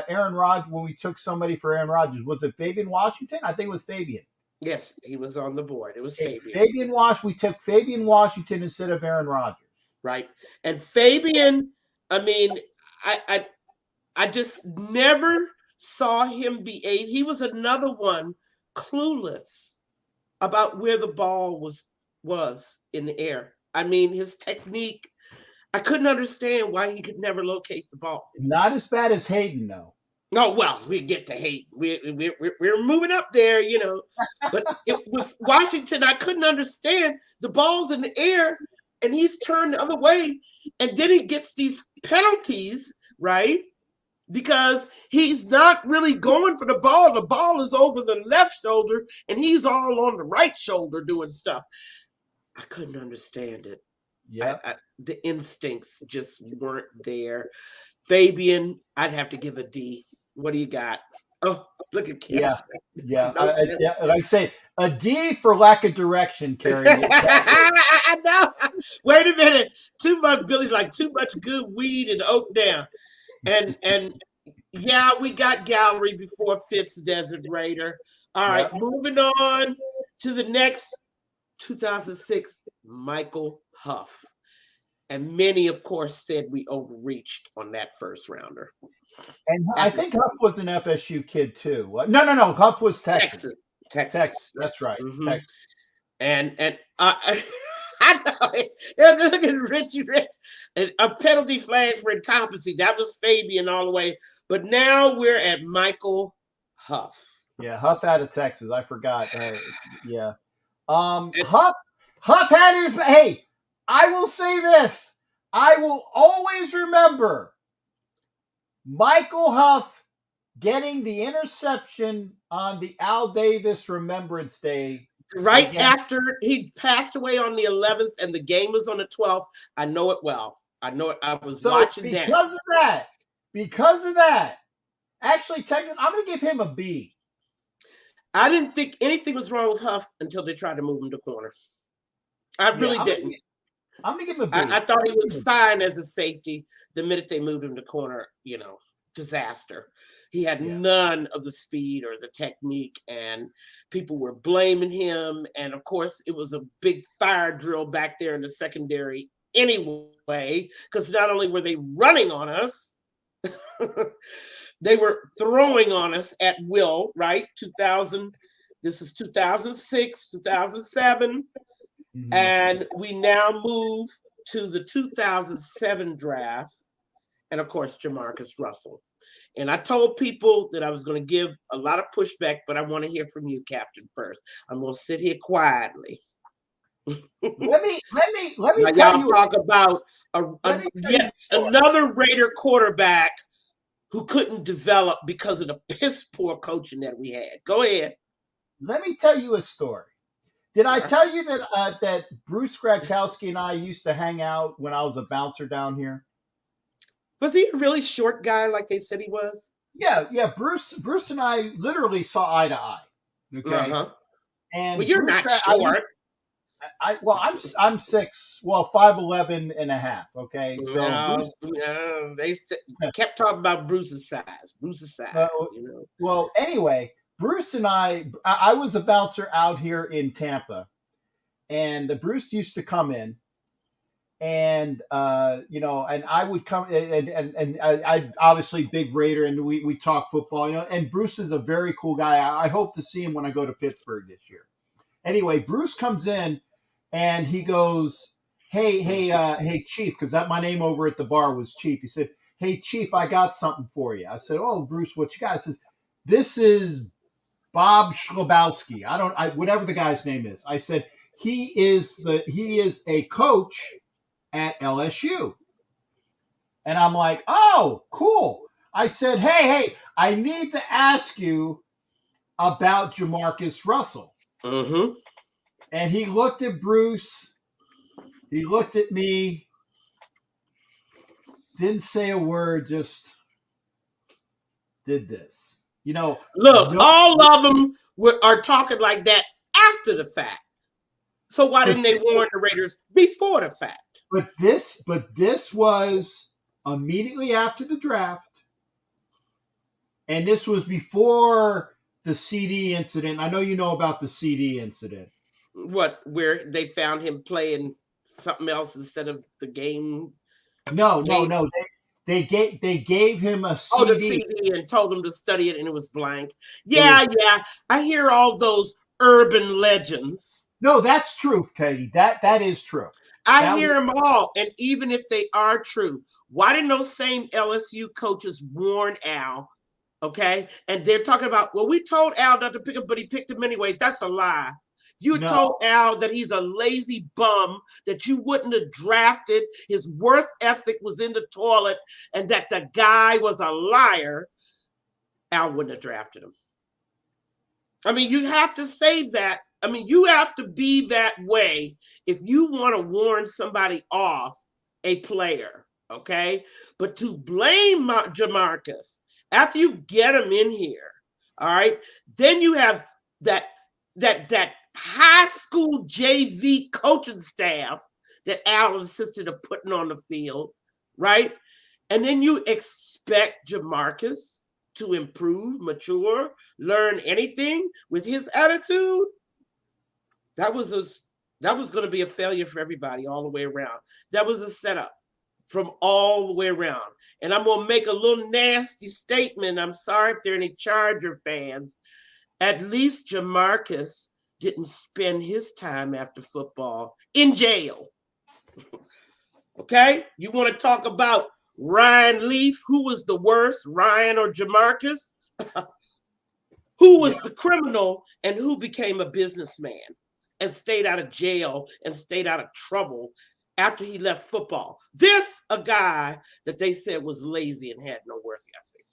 Aaron Rodgers, when we took somebody for Aaron Rodgers? Was it Fabian Washington? I think it was Fabian. Yes, he was on the board. It was Fabian. We took Fabian Washington instead of Aaron Rodgers. Right. And Fabian, I mean, I just never saw him behave. He was another one clueless about where the ball was in the air. I mean, his technique, I couldn't understand why he could never locate the ball. Not as bad as Hayden, though. No, well, we get to hate. We're moving up there, you know. But with Washington, I couldn't understand. The ball's in the air, and he's turned the other way, and then he gets these penalties, right? Because he's not really going for the ball. The ball is over the left shoulder, and he's all on the right shoulder doing stuff. I couldn't understand it. Yeah, the instincts just weren't there. Fabian, I'd have to give a D. What do you got? Oh, look at Kim. Yeah. Like I say, a D for lack of direction, Carrie. I know. Wait a minute. Too much, Billy's like too much good weed and oak down. And yeah, we got Gallery before Fitz Desert Raider. All right, moving on to the next 2006, Michael Huff. And many, of course, said we overreached on that first rounder. And I think Huff was an FSU kid too. No. Huff was Texas. Texas. That's right. Mm-hmm. Texas. And I know. Look at Richie Rich. A penalty flag for incompetency. That was Fabian all the way. But now we're at Michael Huff. Yeah, Huff out of Texas. I forgot. Yeah. Huff had his. Hey, I will say this. I will always remember Michael Huff getting the interception on the Al Davis Remembrance Day. Right after he passed away on the 11th and the game was on the 12th. I know it well. I know it. I was watching that. Because of that, actually, technically, I'm going to give him a B. I didn't think anything was wrong with Huff until they tried to move him to corner. I really didn't. I'm going to give him a B. I thought he was fine as a safety. The minute they moved him to corner, disaster. He had none of the speed or the technique, and people were blaming him. And of course, it was a big fire drill back there in the secondary anyway, because not only were they running on us, they were throwing on us at will, right? 2000, this is 2006, 2007. Mm-hmm. And we now move to the 2007 draft. And of course, Jamarcus Russell. And I told people that I was going to give a lot of pushback, but I want to hear from you, Captain, first. I'm going to sit here quietly. Let me now, tell y'all you. Talk about yet another Raider quarterback who couldn't develop because of the piss poor coaching that we had. Go ahead. Let me tell you a story. Did I tell you that Bruce Gradkowski and I used to hang out when I was a bouncer down here? Was he a really short guy like they said he was? Yeah. Bruce and I literally saw eye to eye. Okay. Uh-huh. And well, you're not short. I'm 6. Well, 5'11" and a half. Okay. So no, they kept talking about Bruce's size. Well, anyway, Bruce and I was a bouncer out here in Tampa, and Bruce used to come in. And and I would come and I obviously big Raider, and we talk football, and Bruce is a very cool guy. I hope to see him when I go to Pittsburgh this year. Anyway, Bruce comes in and he goes, hey Chief, because my name over at the bar was Chief. He said, hey Chief, I got something for you. I said, oh Bruce, what you got? He says, this is Bob Schlabowski. Whatever the guy's name is. I said, he is a coach at LSU. And I'm like, oh, cool. I said, hey, I need to ask you about Jamarcus Russell. Mm-hmm. And he looked at Bruce. He looked at me. Didn't say a word, just did this. Look, all of them are talking like that after the fact. So why didn't they warn the Raiders before the fact? But this was immediately after the draft, and this was before the CD incident. I know you know about the CD incident. What, where they found him playing something else instead of the game? No. They gave him a CD. Oh, the CD, and told him to study it, and it was blank. Yeah. I hear all those urban legends. No, that's true, Peggy. That is true. I hear them all, and even if they are true, why didn't those same LSU coaches warn Al? Okay, and they're talking about, well, we told Al not to pick him, but he picked him anyway. That's a lie. You told Al that he's a lazy bum, that you wouldn't have drafted, his work ethic was in the toilet, and that the guy was a liar, Al wouldn't have drafted him. I mean, you have to say that. I mean, you have to be that way if you want to warn somebody off a player, okay? But to blame Jamarcus after you get him in here, all right, then you have that high school JV coaching staff that Al insisted of putting on the field, right? And then you expect Jamarcus to improve, mature, learn anything with his attitude. That was going to be a failure for everybody all the way around. That was a setup from all the way around. And I'm going to make a little nasty statement. I'm sorry if there are any Charger fans. At least Jamarcus didn't spend his time after football in jail. Okay? You want to talk about Ryan Leaf? Who was the worst, Ryan or Jamarcus? Who was the criminal and who became a businessman and stayed out of jail and stayed out of trouble after he left football? This, a guy that they said was lazy and had no work ethic.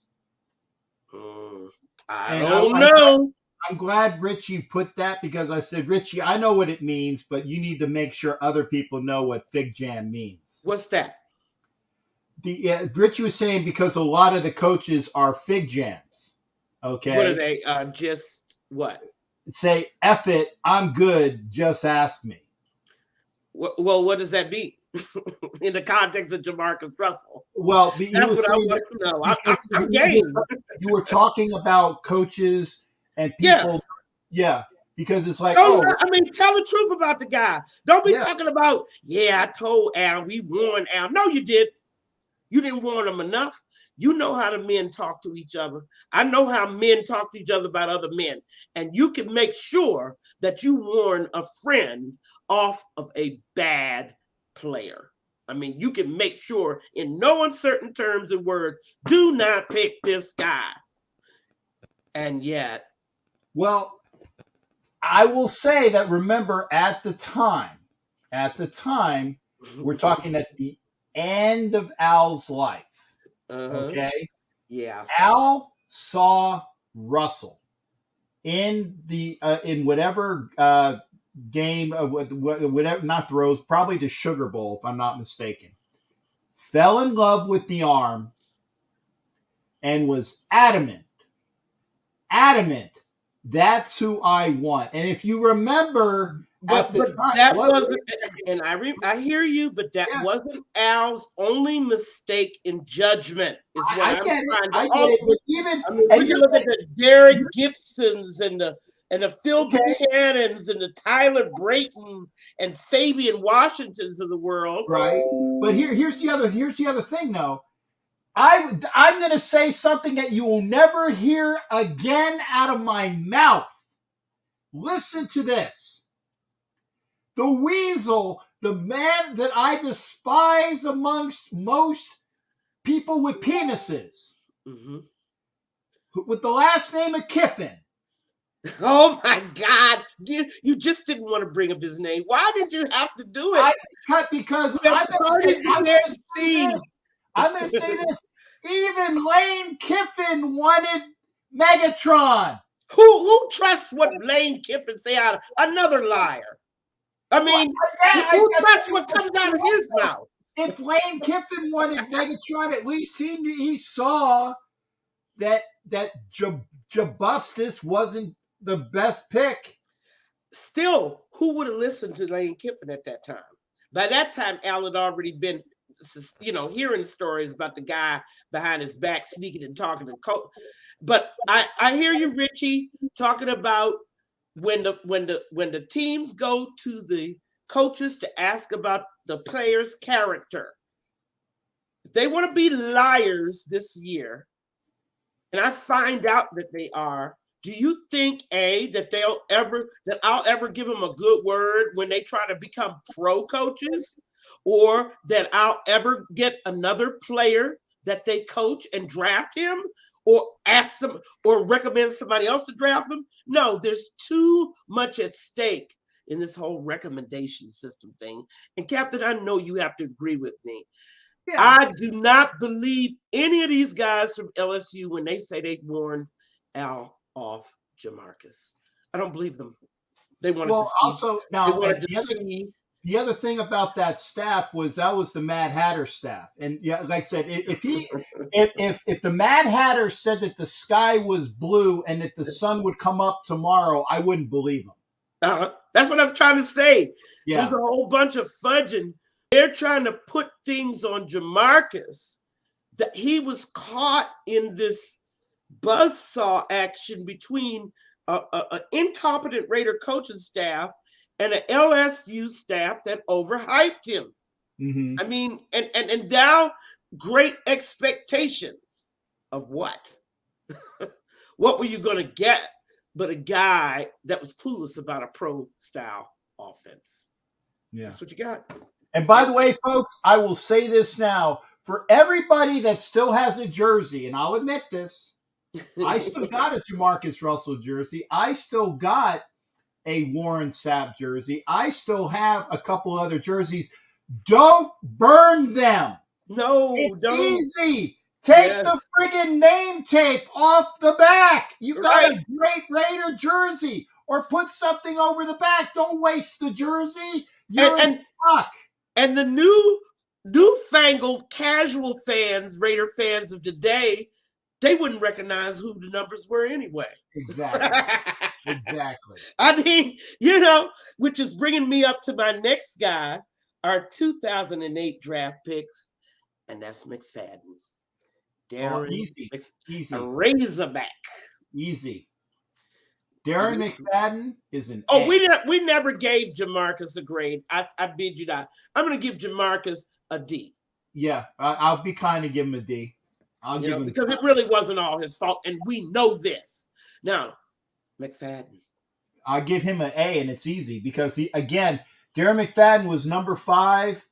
I don't know. I'm glad Richie put that, because I said, Richie, I know what it means, but you need to make sure other people know what fig jam means. What's that? Richie was saying because a lot of the coaches are fig jams. Okay. What are they? Just what? Say, F it, I'm good, just ask me. Well, what does that mean in the context of Jamarcus Russell? Well, that's what I want to know. I'm game. You were talking about coaches and people. Yeah, because it's like, I mean, tell the truth about the guy. Don't be talking about, I told Al, we warned Al. No, you did. You didn't warn him enough. You know how the men talk to each other. I know how men talk to each other about other men. And you can make sure that you warn a friend off of a bad player. I mean, you can make sure in no uncertain terms and words, do not pick this guy. And yet. Well, I will say that, remember, at the time, we're talking at the end of Al's life. Okay. Yeah. Al saw Russell in the in whatever game, whatever, not throws, probably the Sugar Bowl, if I'm not mistaken. Fell in love with the arm and was adamant. That's who I want. And if you remember, but that wasn't, and I hear you, but that wasn't Al's only mistake in judgment. Is what I'm trying to. I get it. But even, I mean, we can look at the Derek Gibsons and the Phil Buchanans and the Tyler Brayton and Fabian Washingtons of the world. Right. But here's the other thing, though. I'm going to say something that you will never hear again out of my mouth. Listen to this. The weasel, the man that I despise amongst most people with penises, with the last name of Kiffin. Oh my God. You just didn't want to bring up his name. Why did you have to do it? Because I'm going to say this. Even Lane Kiffin wanted Megatron. Who trusts what Lane Kiffin say out of another liar? I mean, who trusts what comes out of his mouth? If Lane Kiffin wanted Megatron, at least he saw that Jabustus wasn't the best pick. Still, who would have listened to Lane Kiffin at that time? By that time, Al had already been, hearing stories about the guy behind his back sneaking and talking to coach. But I hear you, Richie, talking about when the teams go to the coaches to ask about the player's character. If they want to be liars this year, and I find out that they are, do you think that I'll ever give them a good word when they try to become pro coaches, or that I'll ever get another player that they coach and draft him, or ask them or recommend somebody else to draft him? No, there's too much at stake in this whole recommendation system thing. And Captain, I know you have to agree with me. Yeah. I do not believe any of these guys from LSU when they say they warned Al off Jamarcus. I don't believe them. They wanted to see. Also, now the other thing about that staff was that was the Mad Hatter staff, and yeah, like I said, if the Mad Hatter said that the sky was blue and that the sun would come up tomorrow, I wouldn't believe him. That's what I'm trying to say. Yeah. There's a whole bunch of fudging. They're trying to put things on Jamarcus that he was caught in this buzzsaw action between an incompetent Raider coaching staff and an LSU staff that overhyped him. Mm-hmm. I mean, and now great expectations of what? What were you going to get but a guy that was clueless about a pro style offense? Yeah. That's what you got. And by the way, folks, I will say this now. For everybody that still has a jersey, and I'll admit this, I still got a Jamarcus Russell jersey. I still got a Warren Sapp jersey. I still have a couple other jerseys. Don't burn them. No, it's don't. Easy. Take the friggin' name tape off the back. You got a great Raider jersey, or put something over the back. Don't waste the jersey. You're stuck. And the newfangled casual fans, Raider fans of today, they wouldn't recognize who the numbers were anyway. Exactly. Exactly. I mean, which is bringing me up to my next guy, our 2008 draft picks, and that's McFadden. Darren easy. A Razorback. Easy. Darren McFadden is an A. We never gave Jamarcus a grade. I bid you that. I'm going to give Jamarcus a D. Yeah, I'll be kind of give him a D. I'll give him because it really wasn't all his fault, and we know this. Now, McFadden. I'll give him an A, and it's easy because Darren McFadden was number 5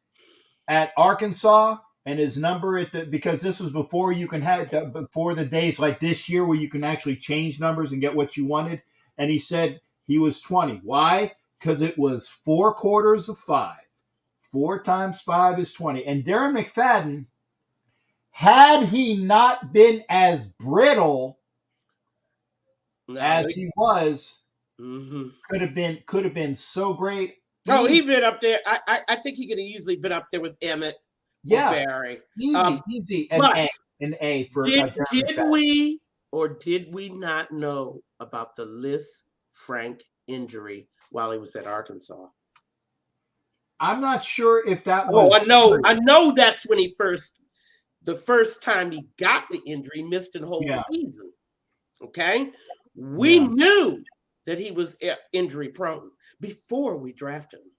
at Arkansas, and his number because this was before before the days like this year where you can actually change numbers and get what you wanted. And he said he was 20. Why? Because it was 4 quarters of 5. 4 times 5 is 20. And Darren McFadden, had he not been as brittle as he was, could have been so great. Oh, he'd been up there. I think he could have easily been up there with Emmett. Yeah, Barry. Easy. An A for did we or did we not know about the Liz Frank injury while he was at Arkansas? I'm not sure if that was. Oh, I know that's when the first time he got the injury, missed the whole season. Okay, we knew that he was injury prone before we drafted him.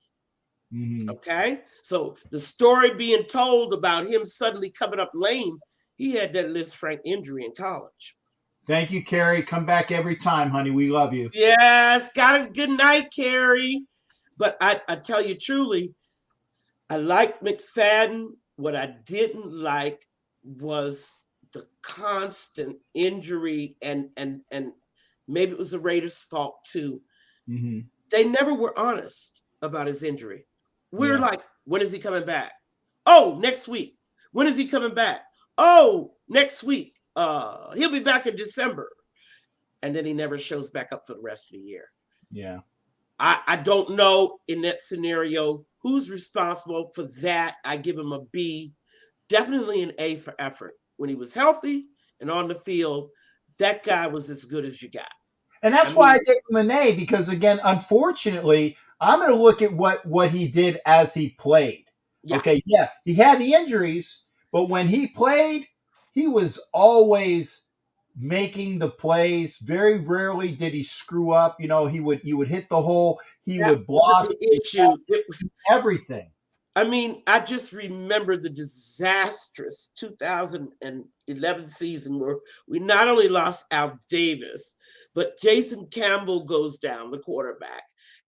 Mm-hmm. Okay, so the story being told about him suddenly coming up lame, he had that Liz Frank injury in college. Thank you, Carrie. Come back every time, honey. We love you. Yes, got it. Good night, Carrie. But I tell you truly, I like McFadden. What I didn't like was the constant injury, and maybe it was the Raiders' fault too. Mm-hmm. They never were honest about his injury. We're like, when is he coming back? Oh, next week. When is he coming back? Oh, next week. He'll be back in December. And then he never shows back up for the rest of the year. Yeah. I don't know in that scenario who's responsible for that. I give him a B. Definitely an A for effort. When he was healthy and on the field, that guy was as good as you got. And that's why I gave him an A, because, again, unfortunately, I'm going to look at what he did as he played. Yeah. Okay, yeah, he had the injuries, but when he played, he was always making the plays. Very rarely did he screw up. You know, he would hit the hole, he That would was block the issue. everything. I mean, I just remember the disastrous 2011 season where we not only lost Al Davis, but Jason Campbell goes down, the quarterback.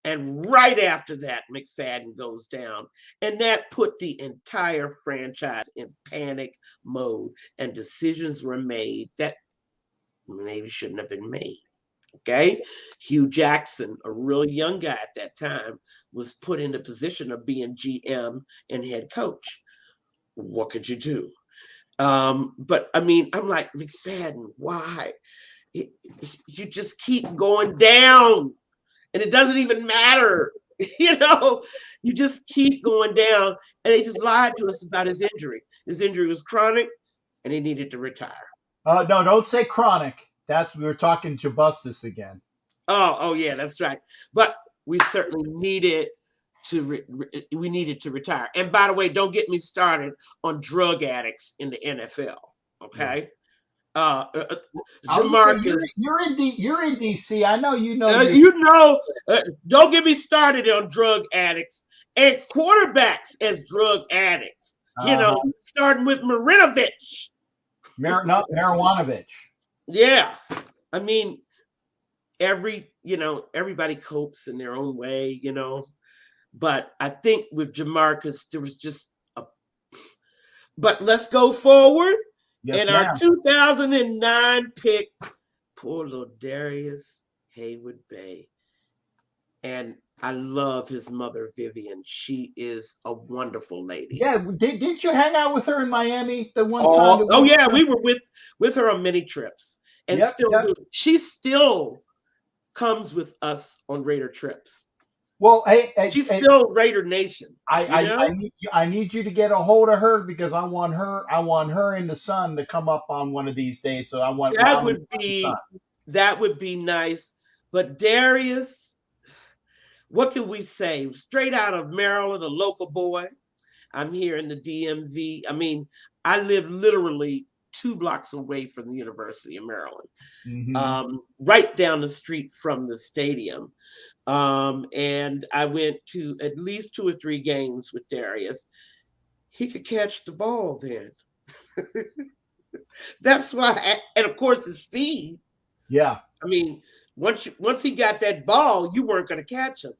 And right after that, McFadden goes down. And that put the entire franchise in panic mode. And decisions were made that maybe shouldn't have been made. Okay. Hugh Jackson, a really young guy at that time, was put in the position of being GM and head coach. What could you do? But I mean, I'm like, McFadden, why? You just keep going down and it doesn't even matter. You know, you just keep going down. And they just lied to us about his injury. His injury was chronic and he needed to retire. No, don't say chronic. We were talking Jabustis again. Oh, yeah, that's right. But we certainly needed to retire. And by the way, don't get me started on drug addicts in the NFL. Okay. Jamarcus, you're in DC. I know you know. Don't get me started on drug addicts and quarterbacks as drug addicts. You know, starting with Marinovich. Marinovich. Yeah. I mean, everybody copes in their own way, you know. But I think with Jamarcus, there was just but let's go forward. Yes, Our 2009 pick, poor little Darius Haywood Bay. And I love his mother, Vivian. She is a wonderful lady. Yeah, didn't you hang out with her in Miami the one time? Oh yeah, we were with her on many trips, and she still comes with us on Raider trips. Well, hey, she's still Raider Nation. I need you to get a hold of her because I want her and the son to come up on one of these days. So that would be nice. But Darius, what can we say? Straight out of Maryland, a local boy. I'm here in the DMV. I mean, I live literally 2 blocks away from the University of Maryland, right down the street from the stadium. And I went to at least 2 or 3 games with Darius. He could catch the ball then. That's why, and of course his speed. Yeah. I mean, once he got that ball, you weren't going to catch him.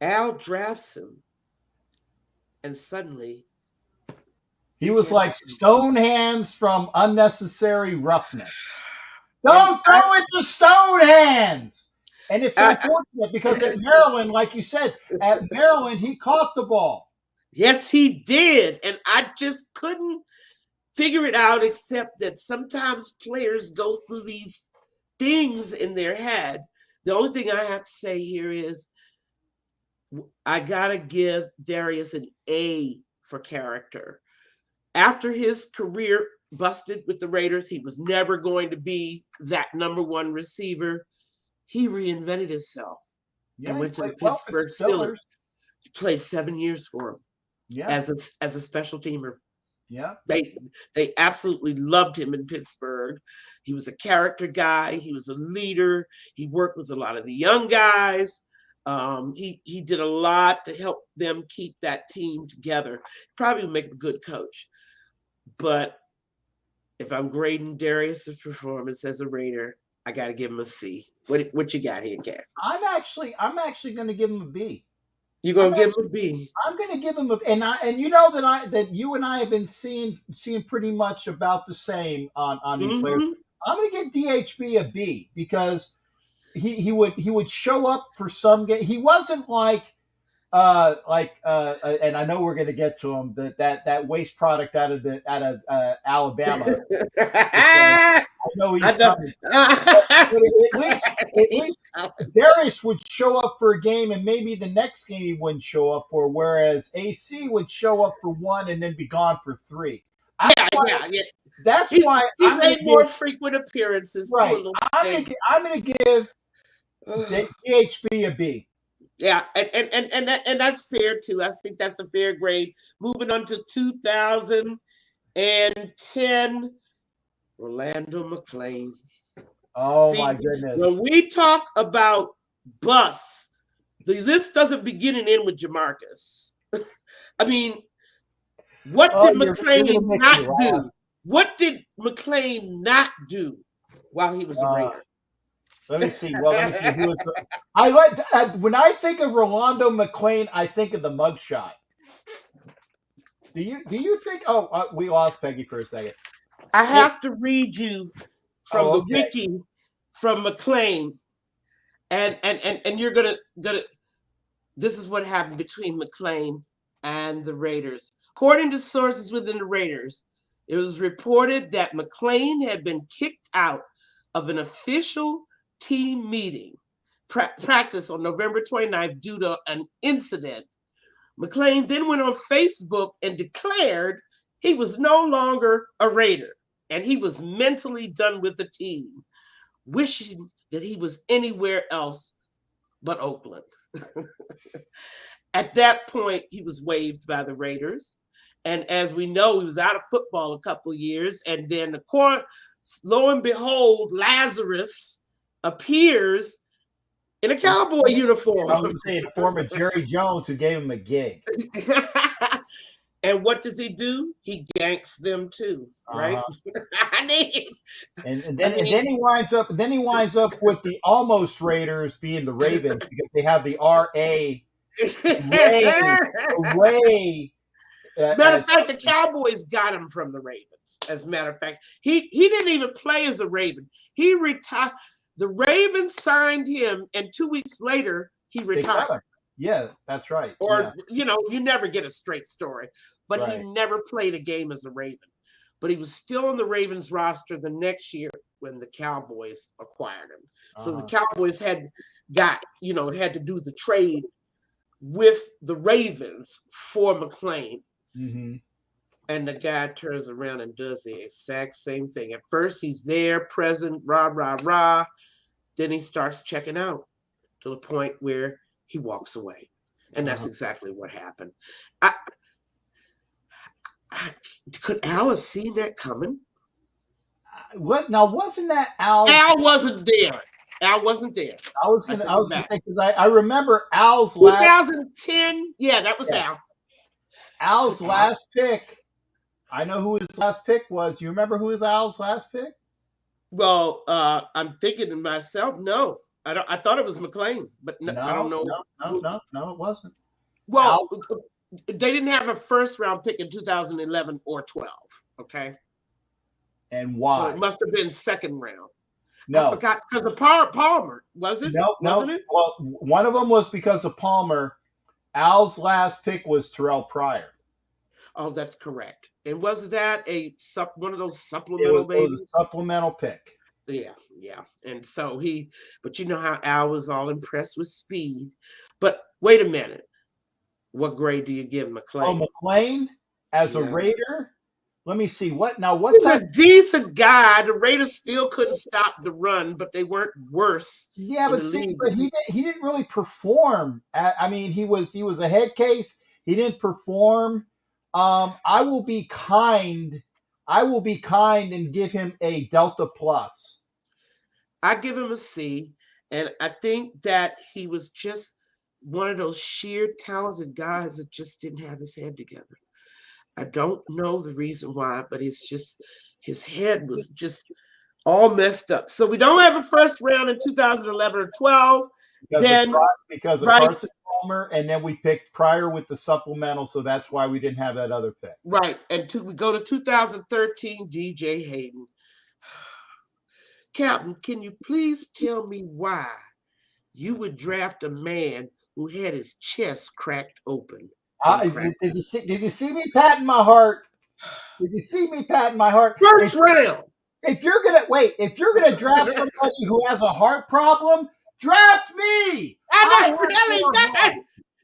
Al drafts him, and suddenly he was like stone hands from unnecessary roughness. Don't throw it to stone hands. And it's unfortunate because at Maryland, like you said, at Maryland, he caught the ball. Yes, he did. And I just couldn't figure it out, except that sometimes players go through these things in their head. The only thing I have to say here is I got to give Darius an A for character. After his career busted with the Raiders, he was never going to be that #1 receiver. He reinvented himself and went to the Pittsburgh Steelers. He played 7 years for him as a special teamer. Yeah, they absolutely loved him in Pittsburgh. He was a character guy. He was a leader. He worked with a lot of the young guys. He did a lot to help them keep that team together. Probably would make a good coach. But if I'm grading Darius' performance as a Raider, I got to give him a C. What you got here, Kat? I'm actually going to give him a B. You're going to give him a B? I'm going to give him a, and you know that you and I have been seeing pretty much about the same on these players. I'm going to give DHB a B because he would show up for some game. He wasn't like and I know we're going to get to him, that waste product out of Alabama. I know he's coming. At least Darius would show up for a game, and maybe the next game he wouldn't show up for, whereas AC would show up for 1 and then be gone for 3. That's why he made more frequent appearances. Right. I'm going to give DHB a B. Yeah, and that's fair too. I think that's a fair grade. Moving on to 2010, Orlando McClain. Oh See, my goodness. when we talk about busts, the list doesn't begin and end with Jamarcus. I mean, what Oh, did you're McClain gonna make me not laugh. do? What did McClain not do while he was a Raider? Let me see. Well, let me see who is. I like when I think of Rolando McClain, I think of the mugshot. Do you think? Oh, we lost Peggy for a second. I have to read you from the Okay. wiki from McClain, and you're gonna. This is what happened between McClain and the Raiders. According to sources within the Raiders, it was reported that McClain had been kicked out of an official team meeting practice on November 29th due to an incident. McClain then went on Facebook and declared he was no longer a Raider and he was mentally done with the team, wishing that he was anywhere else but Oakland. At that point, he was waived by the Raiders. And as we know, he was out of football a couple of years. And then, of course, lo and behold, Lazarus appears in a cowboy uniform. I would say the former Jerry Jones who gave him a gig. And what does he do? He ganks them too, right? And then he winds up with the almost Raiders being the Ravens because they have the R.A. Ray. Matter of fact, the Cowboys got him from the Ravens. As a matter of fact, he didn't even play as a Raven. He retired. The Ravens signed him, and 2 weeks later, he retired. Yeah, that's right. Or, you never get a straight story. But Right. he never played a game as a Raven. But he was still on the Ravens roster the next year when the Cowboys acquired him. So the Cowboys had to do the trade with the Ravens for McClain. Mm-hmm. And the guy turns around and does the exact same thing. At first, he's there, present, rah, rah, rah. Then he starts checking out to the point where he walks away. And that's exactly what happened. Could Al have seen that coming? What now? Wasn't that Al? Al wasn't there. Al wasn't there. I was gonna say because I remember Al's 2010. Yeah, that was Al. Al's last pick. I know who his last pick was. You remember who was Al's last pick? Well, I'm thinking to myself, no, I don't. I thought it was McClain, but no, I don't know. No, it wasn't. Well, they didn't have a first round pick in 2011 or 12. Okay. And why? So it must have been second round. No, I forgot because of Palmer, was it? Wasn't it? Well, one of them was because of Palmer. Al's last pick was Terrell Pryor. Oh, that's correct. And was that one of those supplemental babies? It was a supplemental pick. Yeah. And so but you know how Al was all impressed with speed. But wait a minute. What grade do you give McClain? Oh, McClain as a Raider? Let me see. What He's a decent guy. The Raiders still couldn't stop the run, but they weren't worse. Yeah, but he didn't really perform. I mean, he was a head case. He didn't perform. I will be kind and give him a Delta plus. I give him a C, and I think that he was just one of those sheer talented guys that just didn't have his head together. I don't know the reason why, but it's just his head was just all messed up. So we don't have a first round in 2011 or 12. Because of Carson Palmer, and then we picked Pryor with the supplemental, so that's why we didn't have that other pick. Right, and we go to 2013, DJ Hayden. Captain, can you please tell me why you would draft a man who had his chest cracked open? Did you see me patting my heart? Did you see me patting my heart? First round. If you're gonna draft somebody who has a heart problem, draft me.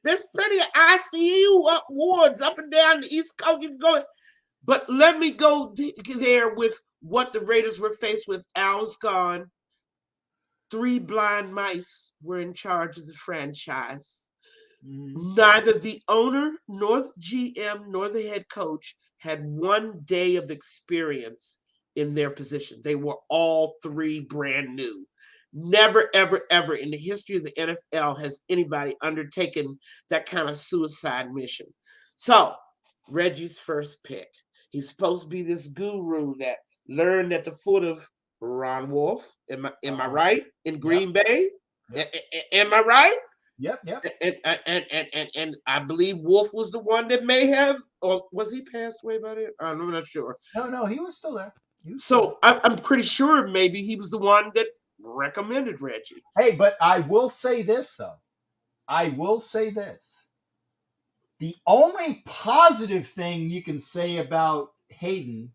There's plenty of ICU wards up and down the East Coast. But let me go there with what the Raiders were faced with. Al's gone. 3 blind mice were in charge of the franchise. Mhm. Neither the owner, nor the GM, nor the head coach had 1 day of experience in their position. They were all 3 brand new. Never, ever, ever in the history of the NFL has anybody undertaken that kind of suicide mission. So, Reggie's first pick. He's supposed to be this guru that learned at the foot of Ron Wolf. Am I right? In Yep. Green Bay? Yep. Am I right? Yep. Yep. And I believe Wolf was the one that may have, or was he passed away by then? I'm not sure. No, he was still there. So I'm pretty sure maybe he was the one that recommended Reggie. Hey, but I will say this, though. I will say this. The only positive thing you can say about Hayden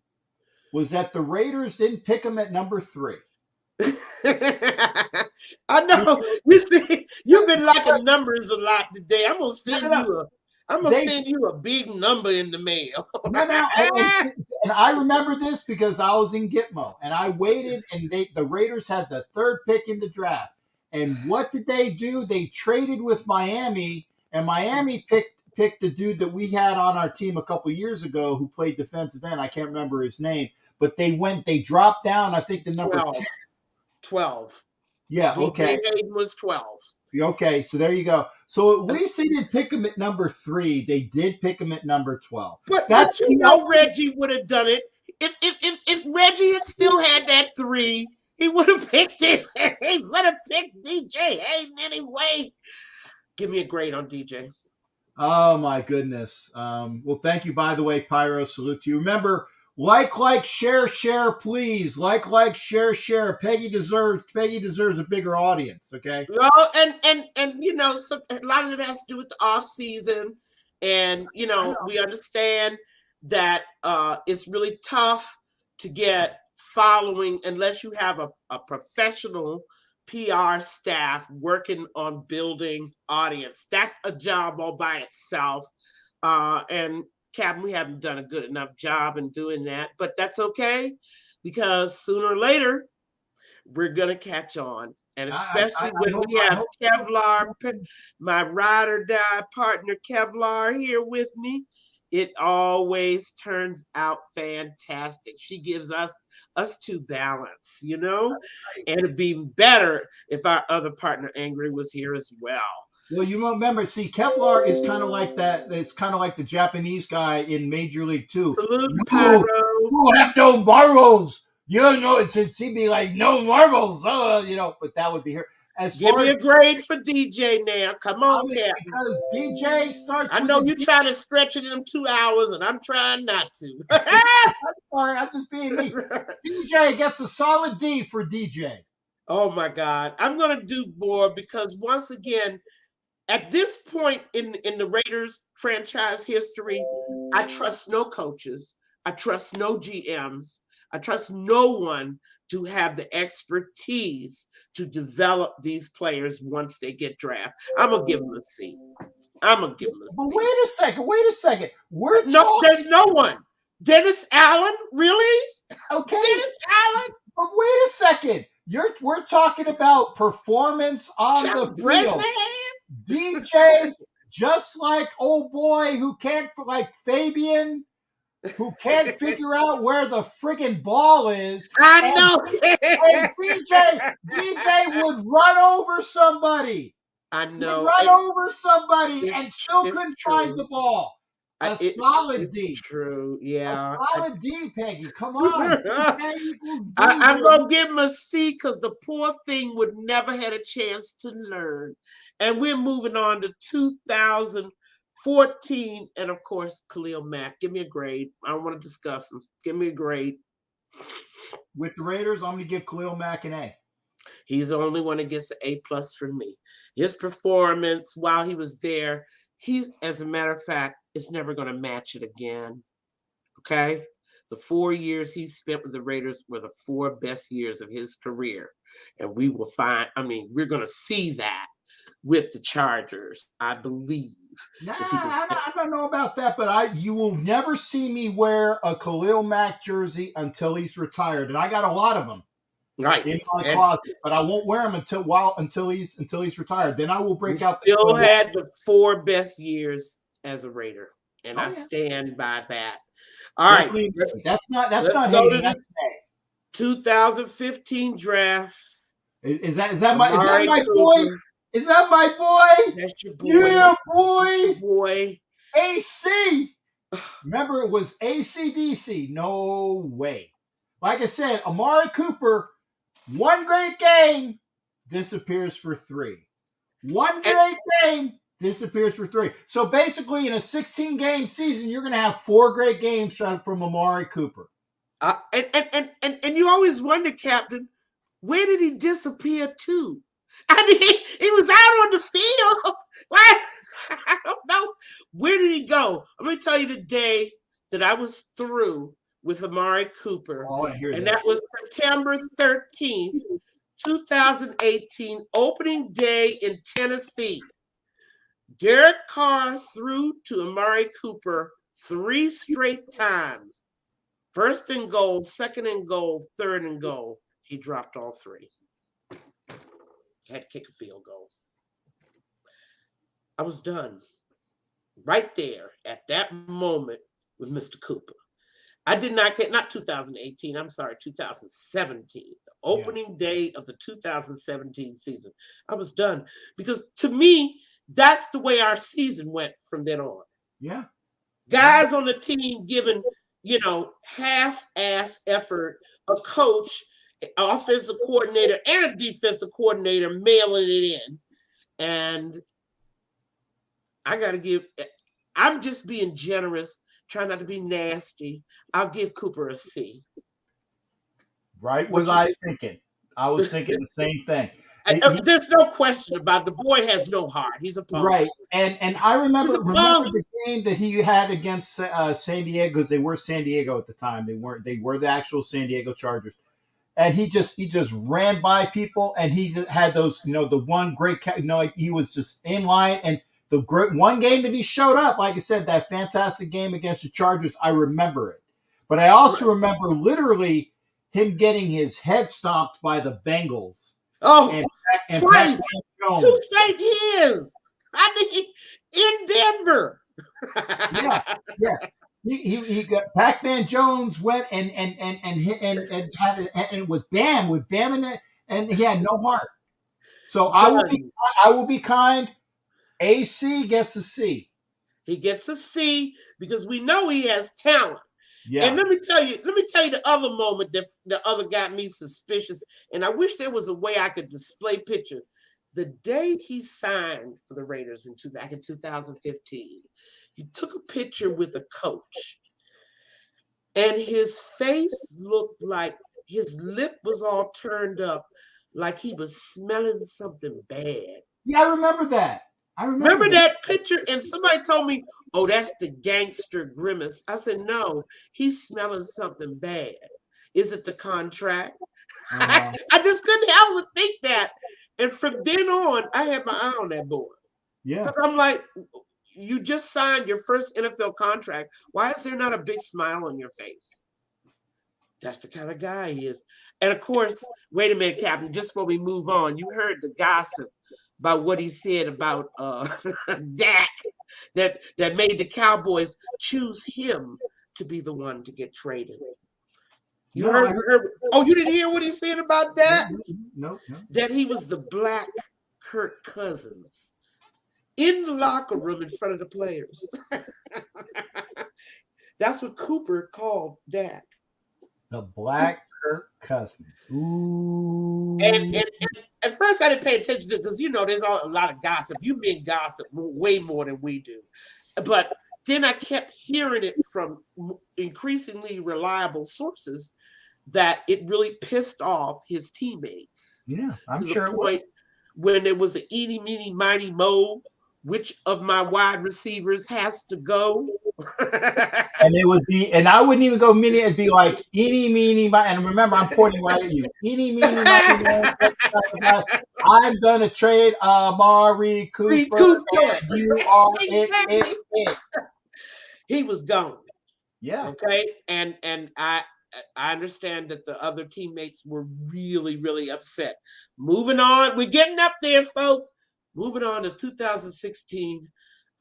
was that the Raiders didn't pick him at number 3. I know. You see, you've been liking numbers a lot today. I'm gonna send you a big number in the mail. No, and I remember this because I was in Gitmo and I waited, and the Raiders had the 3rd pick in the draft. And what did they do? They traded with Miami, and Miami picked the dude that we had on our team a couple years ago who played defensive end. I can't remember his name, but they dropped down. I think the number 12. Yeah, okay. Hayden was 12. Okay, so there you go. So at least they didn't pick him at number 3. They did pick him at number 12. But you know Reggie would have done it. If Reggie had still had that 3, he would have picked it. He would have picked DJ Hayden anyway. Give me a grade on DJ. Oh, my goodness. Well, thank you, by the way, Pyro. Salute to you. Remember, like, share, please. Like, share. Peggy deserves a bigger audience, okay? Well, and you know, a lot of it has to do with the off season, and you know, we understand that it's really tough to get following unless you have a professional PR staff working on building audience. That's a job all by itself, and Captain, we haven't done a good enough job in doing that, but that's okay because sooner or later we're gonna catch on. And especially when we have KEVLAR, my ride or die partner KEVLAR here with me, it always turns out fantastic. She gives us 2 balance, you know, and it'd be better if our other partner Angry was here as well. Well, you remember, see, KEVLAR is kind of like that. It's kind of like the Japanese guy in Major League 2. Salute, Pyro. You have no marbles. You know, she'd be like, no marbles. You know, but that would be her. Give me a grade for DJ now. Come on, Captain. Because DJ starts. I know you're trying to stretch it in 2 hours, and I'm trying not to. I'm sorry, I'm just being me. DJ gets a solid D for DJ. Oh my God, I'm gonna do more because once again, at this point in the Raiders franchise history, I trust no coaches. I trust no GMs. I trust no one to have the expertise to develop these players once they get drafted. I'm going to give them a C. I'm give them a C. But wait a second. There's no one. Dennis Allen? Really? Okay. Dennis Allen? But wait a second. We're talking about performance on the field. DJ, just like old boy who can't, like Fabian, who can't figure out where the friggin' ball is. I know. DJ would run over somebody. I know. Over somebody and still couldn't find the ball. Solid D. True, yeah. A solid D, Peggy. Come on. I'm going to give him a C because the poor thing would never had a chance to learn. And we're moving on to 2014. And of course, Khalil Mack. Give me a grade. I don't want to discuss him. Give me a grade. With the Raiders, I'm going to give Khalil Mack an A. He's the only one that gets an A+ for me. His performance while he was there, as a matter of fact, it's never going to match it again. Okay? The 4 years he spent with the Raiders were the 4 best years of his career. And we're going to see that with the Chargers, I believe. I don't know about that, but you will never see me wear a Khalil Mack jersey until he's retired. And I got a lot of them. Right. in my And closet, but I won't wear them until he's retired. Then I will he break out. still had the 4 best years as a Raider, and Oh I yeah, stand by that. All right, definitely. That's not let's go hating. to That's the 2015 draft. is that Amari my boy? Cooper, Is that my boy? that's your boy. Yeah, That's your boy. boy. AC. Remember, it was ACDC. No way. Like I said, Amari Cooper, one great game, disappears for 3. One And, great game, disappears for 3. So basically, in a 16-game season, you're going to have 4 great games from Amari Cooper. and you always wonder, Captain, where did he disappear to? I mean, he was out on the field. Like, I don't know. Where did he go? I'm going to tell you the day that I was through with Amari Cooper. Oh, I hear And that. that was September 13th, 2018, opening day in Tennessee. Derek Carr threw to Amari Cooper 3 straight times. First and goal, second and goal, third and goal. He dropped all 3. Had to kick a field goal. I was done right there at that moment with Mr. Cooper. I did not get, not 2018, I'm sorry, 2017, the opening day of the 2017 season. I was done because to me, that's the way our season went from then on. Yeah. Guys on the team giving, half-ass effort, a coach, offensive coordinator, and a defensive coordinator mailing it in. And I'm just being generous, trying not to be nasty. I'll give Cooper a C. Right? Was I thinking? I was thinking the same thing. There's no question about it. The boy has no heart. He's a punk. Right, and I remember the game that he had against San Diego, because they were San Diego at the time. They were the actual San Diego Chargers, and he just ran by people, and he had those the one great he was just in line, and the great one game that he showed up, like I said, that fantastic game against the Chargers. I remember it, but I also remember literally him getting his head stomped by the Bengals. Oh, and twice, 2 straight years. I mean, in Denver. yeah. He got Pac-Man Jones went and had it, and it was Bam in it, and he had no heart. So I will be kind. AC gets a C. He gets a C because we know he has talent. Yeah. And let me tell you the other moment that the other got me suspicious. And I wish there was a way I could display pictures. The day he signed for the Raiders back in 2015, he took a picture with a coach. And his face looked like his lip was all turned up, like he was smelling something bad. Yeah, I remember that. I remember that picture, and somebody told me, "Oh, that's the gangster grimace." I said, "No, he's smelling something bad. Is it the contract?" I just couldn't help but think that. And from then on, I had my eye on that boy. Yeah, because I'm like, you just signed your first NFL contract. Why is there not a big smile on your face? That's the kind of guy he is. And of course, wait a minute, Captain. Just before we move on, you heard the gossip about what he said about Dak, that made the Cowboys choose him to be the one to get traded. You heard? Oh, you didn't hear what he said about Dak? No. That he was the black Kirk Cousins in the locker room in front of the players. That's what Cooper called Dak. The black Kirk Cousins. Ooh. And at first I didn't pay attention to it because there's a lot of gossip. You men gossip way more than we do. But then I kept hearing it from increasingly reliable sources that it really pissed off his teammates. Yeah, I'm to sure. The point when there was an eeny, meeny, miny, mo, which of my wide receivers has to go? And it would be, and I wouldn't even go mini. It'd be like eeny, meeny, miny. And remember, I'm pointing right at you. Eeny, meeny, miny. I'm gonna trade Amari Cooper. And you are it. He was gone. Yeah. Okay. And I understand that the other teammates were really, really upset. Moving on, we're getting up there, folks. Moving on to 2016,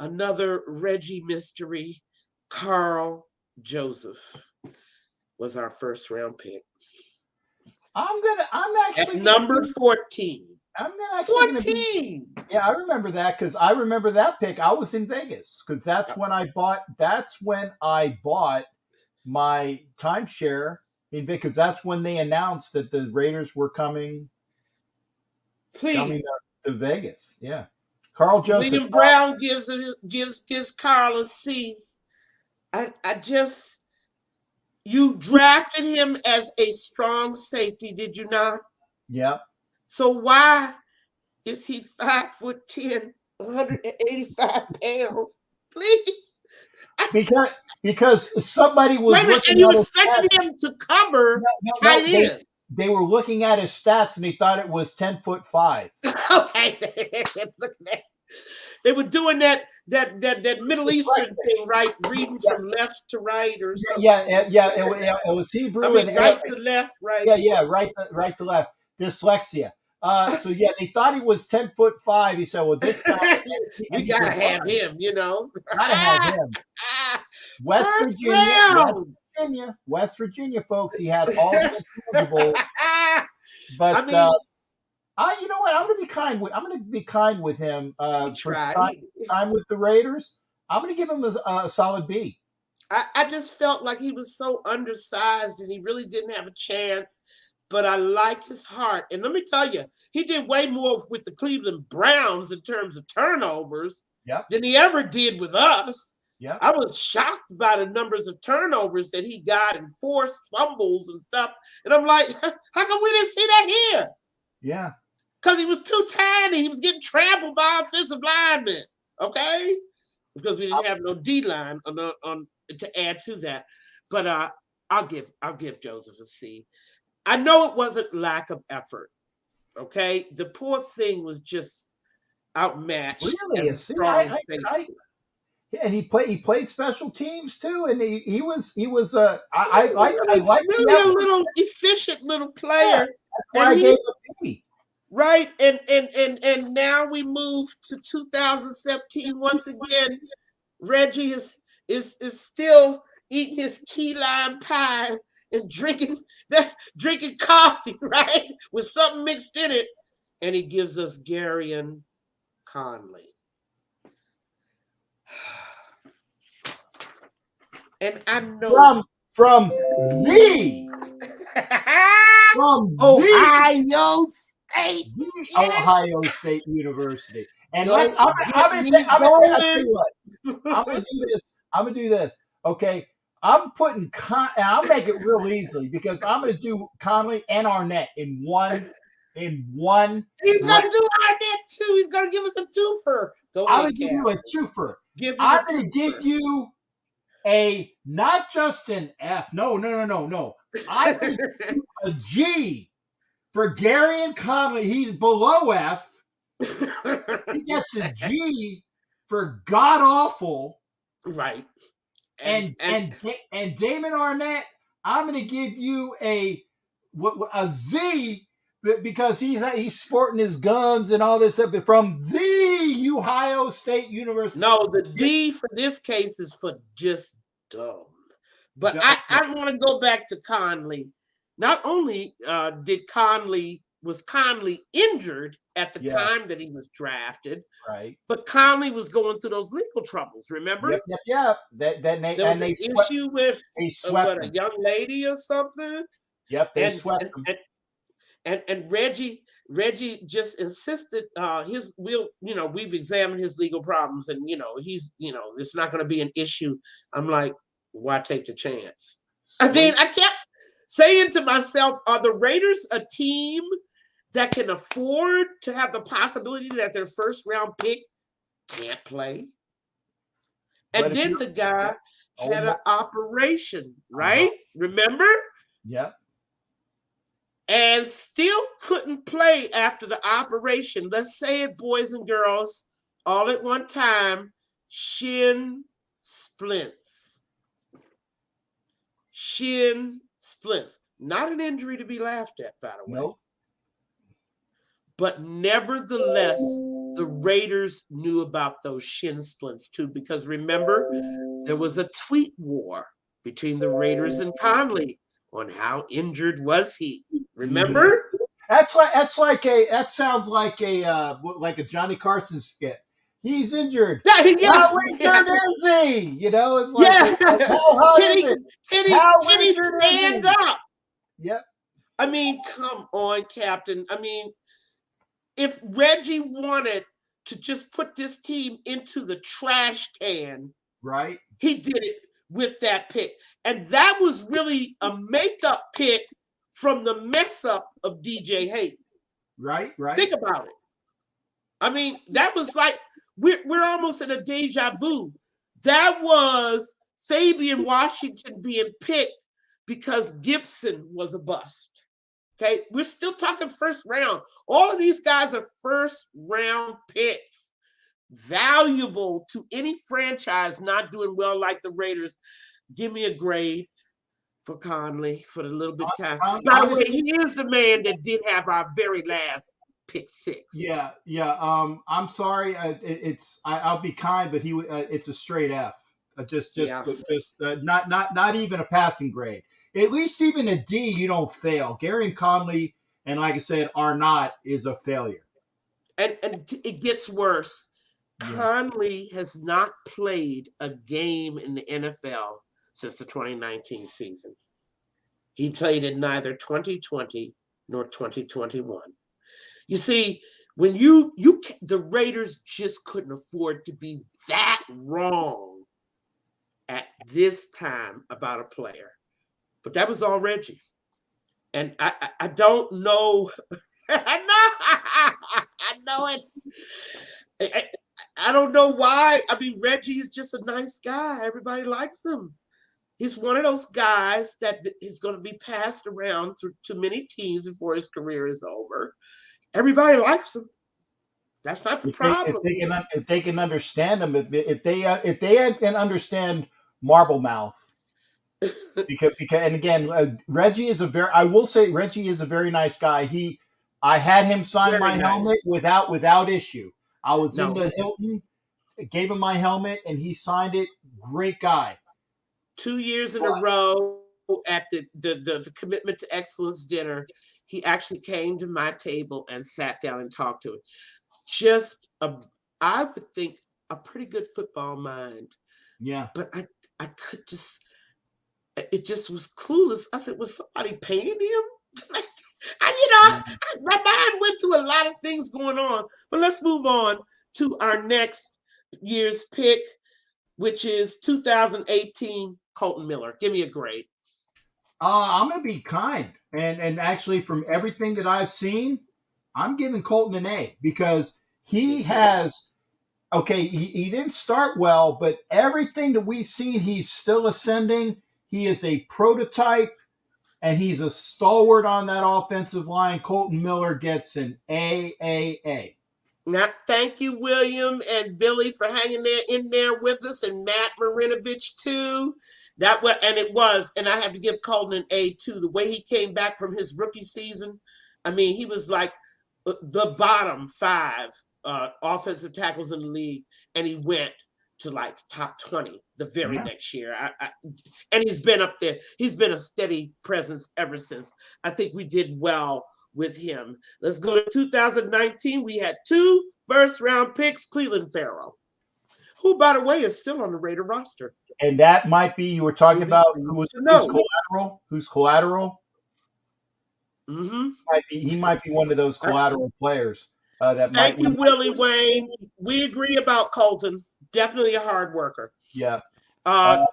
another Reggie mystery, Carl Joseph was our first round pick. I'm actually At number 14. I'm gonna actually 14. Yeah, I remember that because I remember that pick. I was in Vegas because that's when I bought my timeshare in Vegas. Because that's when they announced that the Raiders were coming Please. to Vegas. Yeah, Carl Joseph. William Brown gives Carl a C. You drafted him as a strong safety, did you not? Yeah. So why is he 5'10", 185 pounds? Please. Because somebody was looking and you at his expected stats. him to cover tight ends. They were looking at his stats and they thought it was 10'5". Okay, look at that. They were doing that Middle Eastern thing, right? Reading from left to right or something. Yeah. It was Hebrew and right to left, right. Yeah, right to left. Dyslexia. So yeah, they thought he was 10'5". He said, "Well, this guy, we gotta have him, you know. Gotta have him." West Virginia, folks. He had all the intangibles. But I mean, you know what? I'm gonna be kind with him. For time with the Raiders, I'm gonna give him a solid B. I just felt like he was so undersized and he really didn't have a chance. But I like his heart. And let me tell you, he did way more with the Cleveland Browns in terms of turnovers than he ever did with us. Yep. I was shocked by the numbers of turnovers that he got and forced fumbles and stuff. And I'm like, how come we didn't see that here? Yeah. Because he was too tiny. He was getting trampled by offensive linemen. Okay? Because we didn't have no D-line on to add to that. But I'll give Joseph a C. I know it wasn't lack of effort. Okay? The poor thing was just outmatched. Really? And he played special teams too, and he was I like really a little efficient little player. Yeah, that's why I gave a B. Right, and now we move to 2017 once again. Reggie is still eating his key lime pie and drinking coffee, right, with something mixed in it, and he gives us Garyon Conley. And I know from the Ohio State, Ohio State University. And I'm gonna do this. Okay, I'm putting I'll make it real easily because I'm gonna do Conley and Arnett in one. He's gonna do Arnett too. He's gonna give us a twofer. I'm gonna give you a twofer. I'm gonna give you a not just an F. No. I give you a G for Garyon Conley. He's below F. He gets a G for god awful. Right. And Damon Arnett, I'm going to give you a Z because he's sporting his guns and all this stuff from the Ohio State University. No, the D for this case is for just dumb. But I want to go back to Conley. Not only was Conley injured at the time that he was drafted, right? But Conley was going through those legal troubles. Remember? Yep. There was an issue with a young lady or something. Yep, they swept him. And Reggie just insisted we've examined his legal problems and he's it's not going to be an issue. I'm like, why take the chance? I mean, I kept saying to myself, are the Raiders a team that can afford to have the possibility that their first round pick can't play? And then the guy had an operation, right? Remember? Yep. And still couldn't play after the operation. Let's say it, boys and girls, all at one time. Shin splints. splints. Not an injury to be laughed at, by the way. Nope. But nevertheless, the Raiders knew about those shin splints too, because remember, there was a tweet war between the Raiders and Conley on how injured was he. Remember? That sounds like a Johnny Carson skit. He's injured. Yeah, How injured is he? You know, it's like, can he stand up? Yep. I mean, come on, Captain. I mean, if Reggie wanted to just put this team into the trash can, right, he did it with that pick. And that was really a makeup pick from the mess up of DJ Hayden. Right. Think about it. I mean, that was like, we're almost in a deja vu. That was Fabian Washington being picked because Gibson was a bust. Okay, we're still talking first round. All of these guys are first round picks, valuable to any franchise not doing well like the Raiders. Give me a grade for Conley for the little bit of time. By the way, he is the man that did have our very last pick 6. Yeah. I'm sorry. I'll be kind, but it's a straight F. Not even a passing grade. At least even a D, you don't fail. Gary and Conley, and like I said, is a failure. And it gets worse. Yeah. Conley has not played a game in the NFL since the 2019 season. He played in neither 2020 nor 2021. You see, when the Raiders just couldn't afford to be that wrong at this time about a player. But that was all Reggie. And I don't know. I know it. I don't know why. I mean, Reggie is just a nice guy. Everybody likes him. He's one of those guys that is going to be passed around to many teams before his career is over. Everybody likes him. That's not the problem. If they can understand him, if they can understand Marble Mouth, because and again, Reggie is Reggie is a very nice guy. I had him sign very my helmet without issue. I was in the Hilton, gave him my helmet, and he signed it. Great guy. 2 years in a row at the Commitment to Excellence dinner, he actually came to my table and sat down and talked to it. I would think a pretty good football mind. Yeah. But I could just, it just was clueless. I said, was somebody paying him? My mind went to a lot of things going on. But let's move on to our next year's pick, which is 2018 Colton Miller. Give me a grade. I'm going to be kind. And actually, from everything that I've seen, I'm giving Colton an A because he has, he didn't start well, but everything that we've seen, he's still ascending. He is a prototype, and he's a stalwart on that offensive line. Colton Miller gets an A. Now, thank you, William and Billy, for hanging in there with us, and Matt Marinovich, too. And I have to give Colton an A, too. The way he came back from his rookie season, I mean, he was like the bottom 5 offensive tackles in the league, and he went to like top 20 the very next year. And he's been up there. He's been a steady presence ever since. I think we did well with him. Let's go to 2019. We had 2 first-round picks, Cleveland Farrell, who, by the way, is still on the Raider roster. And that might be, you were talking about who's collateral? Who's collateral? Mm-hmm. He might be one of those collateral players. Thank you, Willie Wayne. We agree about Colton. Definitely a hard worker. Yeah. Come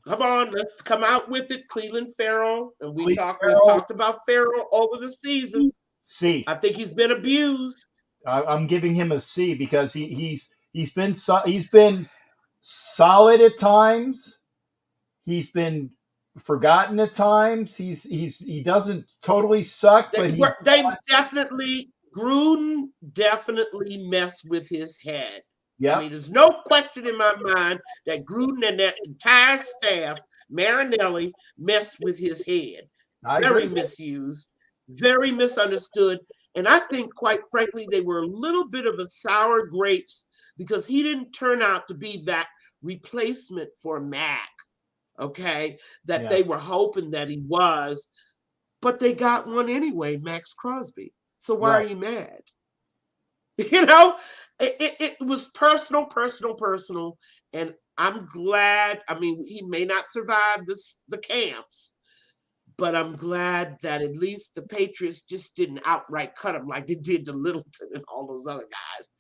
on, let's come out with it. Cleveland Farrell. And we've talked about Farrell over the season. C. I think he's been abused. I'm giving him a C because he's been solid at times. He's been forgotten at times. He doesn't totally suck, but Gruden definitely messed with his head. Yeah. I mean, there's no question in my mind that Gruden and that entire staff Marinelli messed with his head. I Very agree. misused, very misunderstood. And I think, quite frankly, they were a little bit of a sour grapes because he didn't turn out to be that replacement for Mac, okay, that Yeah. they were hoping that he was. But they got one anyway, Max Crosby. So why are Right. you mad? You know, it was personal, personal, personal. And I'm glad. I mean, he may not survive the camps, but I'm glad that at least the Patriots just didn't outright cut him like they did to Littleton and all those other guys.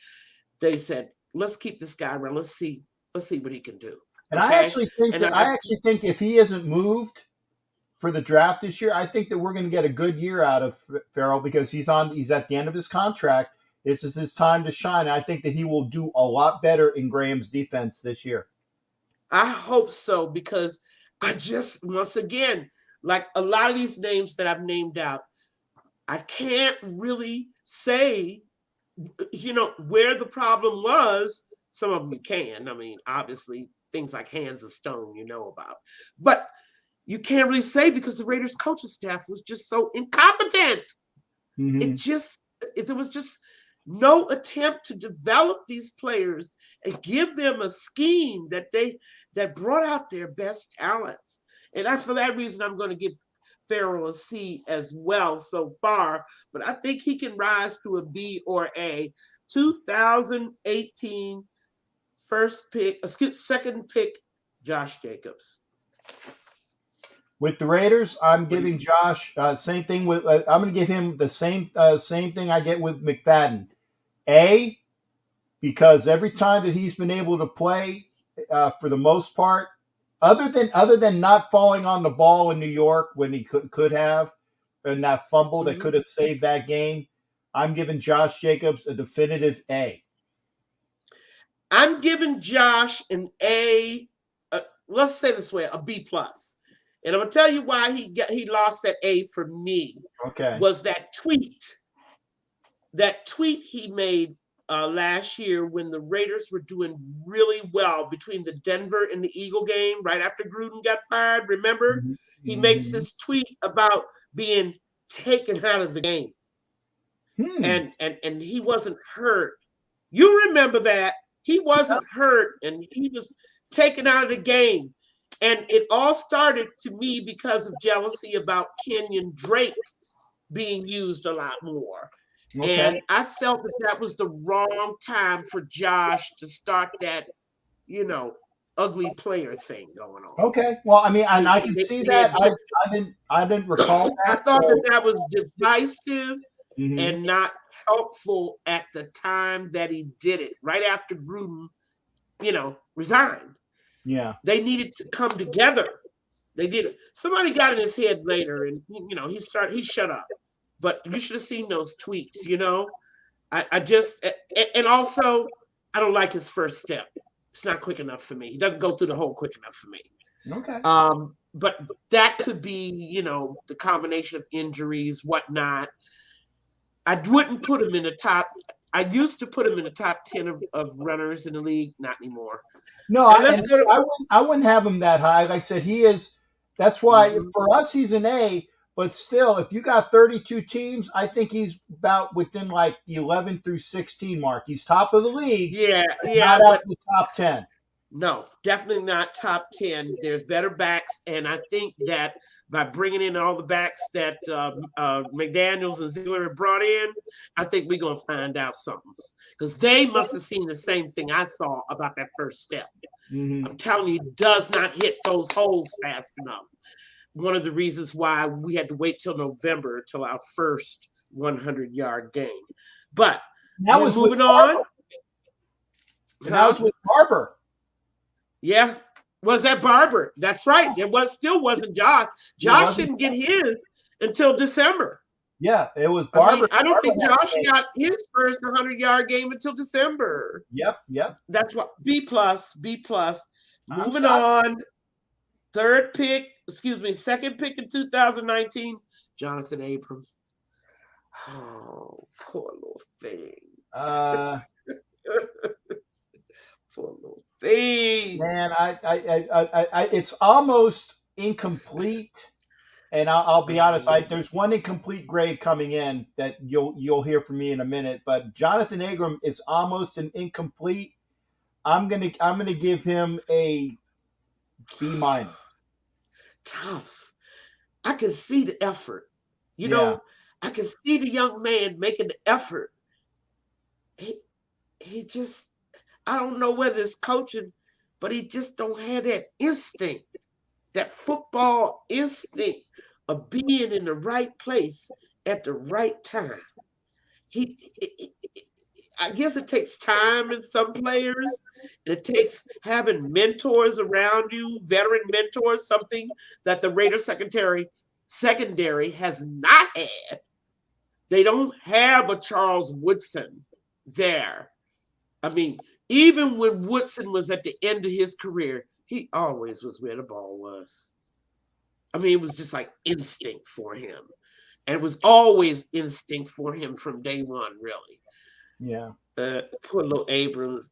They said, let's keep this guy around. Let's see what he can do. And Okay. And I actually think if he isn't moved for the draft this year, I think that we're going to get a good year out of Farrell because he's at the end of his contract. This is his time to shine. And I think that he will do a lot better in Graham's defense this year. I hope so, because I just, once again, like a lot of these names that I've named out, I can't really say, where the problem was. Some of them you can. I mean, obviously, things like hands of stone, you know about. But you can't really say because the Raiders coaching staff was just so incompetent. Mm-hmm. There was just no attempt to develop these players and give them a scheme that brought out their best talents. And for that reason, I'm going to give Farrell a C as well so far, but I think he can rise to a B or A. 2018 second pick, Josh Jacobs. With the Raiders, I'm giving Josh same thing with. I'm going to give him the same thing I get with McFadden. A, because every time that he's been able to play, for the most part, other than not falling on the ball in New York when he could have, and that fumble that could have saved that game, I'm giving Josh Jacobs a definitive A. I'm giving Josh an A. Let's say this way, a B plus. And I'm gonna tell you why he lost that A for me. Okay. Was that tweet he made last year when the Raiders were doing really well between the Denver and the Eagle game right after Gruden got fired. Remember, he makes this tweet about being taken out of the game, and he wasn't hurt. You remember that he wasn't hurt, and he was taken out of the game. And it all started to me because of jealousy about Kenyon Drake being used a lot more. Okay. And I felt that was the wrong time for Josh to start that, ugly player thing going on. Okay. Well, I mean, and I can see that. I didn't recall that. I thought that was divisive and not helpful at the time that he did it, right after Gruden, resigned. Yeah. They needed to come together. They did it. Somebody got in his head later, and he shut up. But you should have seen those tweets. I just, and also I don't like his first step. It's not quick enough for me. He doesn't go through the hole quick enough for me. Okay. But that could be, the combination of injuries, whatnot. I wouldn't put him in the top. I used to put him in the top 10 of runners in the league. Not anymore. No, I wouldn't have him that high. Like I said, he is. That's why for us he's an A. But still, if you got 32 teams, I think he's about within like the 11 through 16 mark. He's top of the league. Yeah, not out the top 10. No, definitely not top 10. There's better backs, and I think that by bringing in all the backs that McDaniels and Ziegler have brought in, I think we're going to find out something. Because they must have seen the same thing I saw about that first step. I'm telling you, it does not hit those holes fast enough. One of the reasons why we had to wait till November till our first 100-yard game. But that was moving on. And that was with Barber. Yeah. Was that Barber? That's right. It still wasn't Josh. Josh didn't get his until December. Yeah, it was Barber. I don't think Josh got his first 100-yard game until December. Yep. That's what B plus. Moving on. Second pick in 2019, Jonathan Abram. Oh, poor little thing. Poor little thing. Man, it's almost incomplete. And I'll be honest, there's one incomplete grade coming in that you'll hear from me in a minute. But Jonathan Ingram is almost an incomplete. I'm gonna give him a B-. Tough. I can see the effort. You Yeah. know, I can see the young man making the effort. He just, I don't know whether it's coaching, but he just don't have that instinct, that football instinct of being in the right place at the right time. I guess it takes time in some players. It takes having mentors around you, veteran mentors, something that the Raider secondary has not had. They don't have a Charles Woodson there. I mean, even when Woodson was at the end of his career, he always was where the ball was. I mean, it was just like instinct for him. And it was always instinct for him from day one, really. Yeah. Poor little Abrams.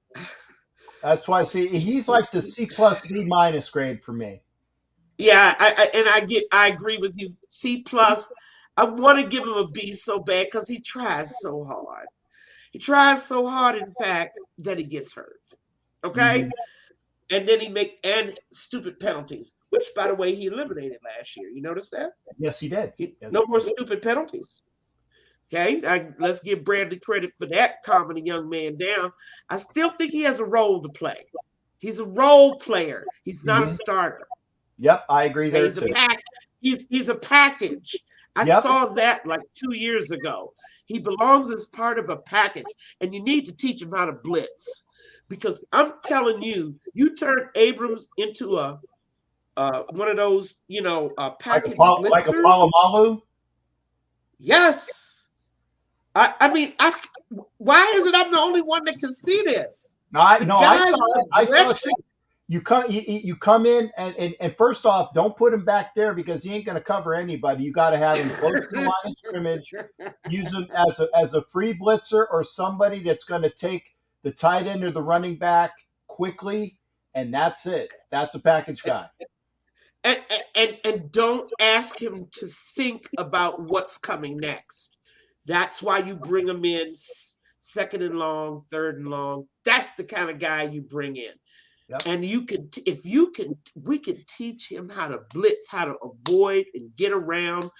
That's why he's like the C plus B- grade for me. Yeah, I agree with you. C plus. I want to give him a B so bad because he tries so hard. He tries so hard, in fact, that he gets hurt. Okay? Mm-hmm. And then he makes stupid penalties, which, by the way, he eliminated last year. You notice that? Yes, he did. No more stupid penalties. Okay, let's give Bradley credit for that, calming the young man down. I still think he has a role to play. He's a role player. He's not a starter. Yep, I agree there too. He's a package. I saw that like 2 years ago. He belongs as part of a package, and you need to teach him how to blitz. Because I'm telling you, you turn Abrams into a one of those, package blitzers. Like a Palomalu? Yes. I mean, why is it I'm the only one that can see this? I saw it. You come in and first off, don't put him back there because he ain't going to cover anybody. You got to have him close to the line of scrimmage. Use him as a free blitzer or somebody that's going to take the tight end or the running back quickly, and that's it. That's a package guy. And don't ask him to think about what's coming next. That's why you bring him in second and long, third and long. That's the kind of guy you bring in. Yep. And we can teach him how to blitz, how to avoid and get around,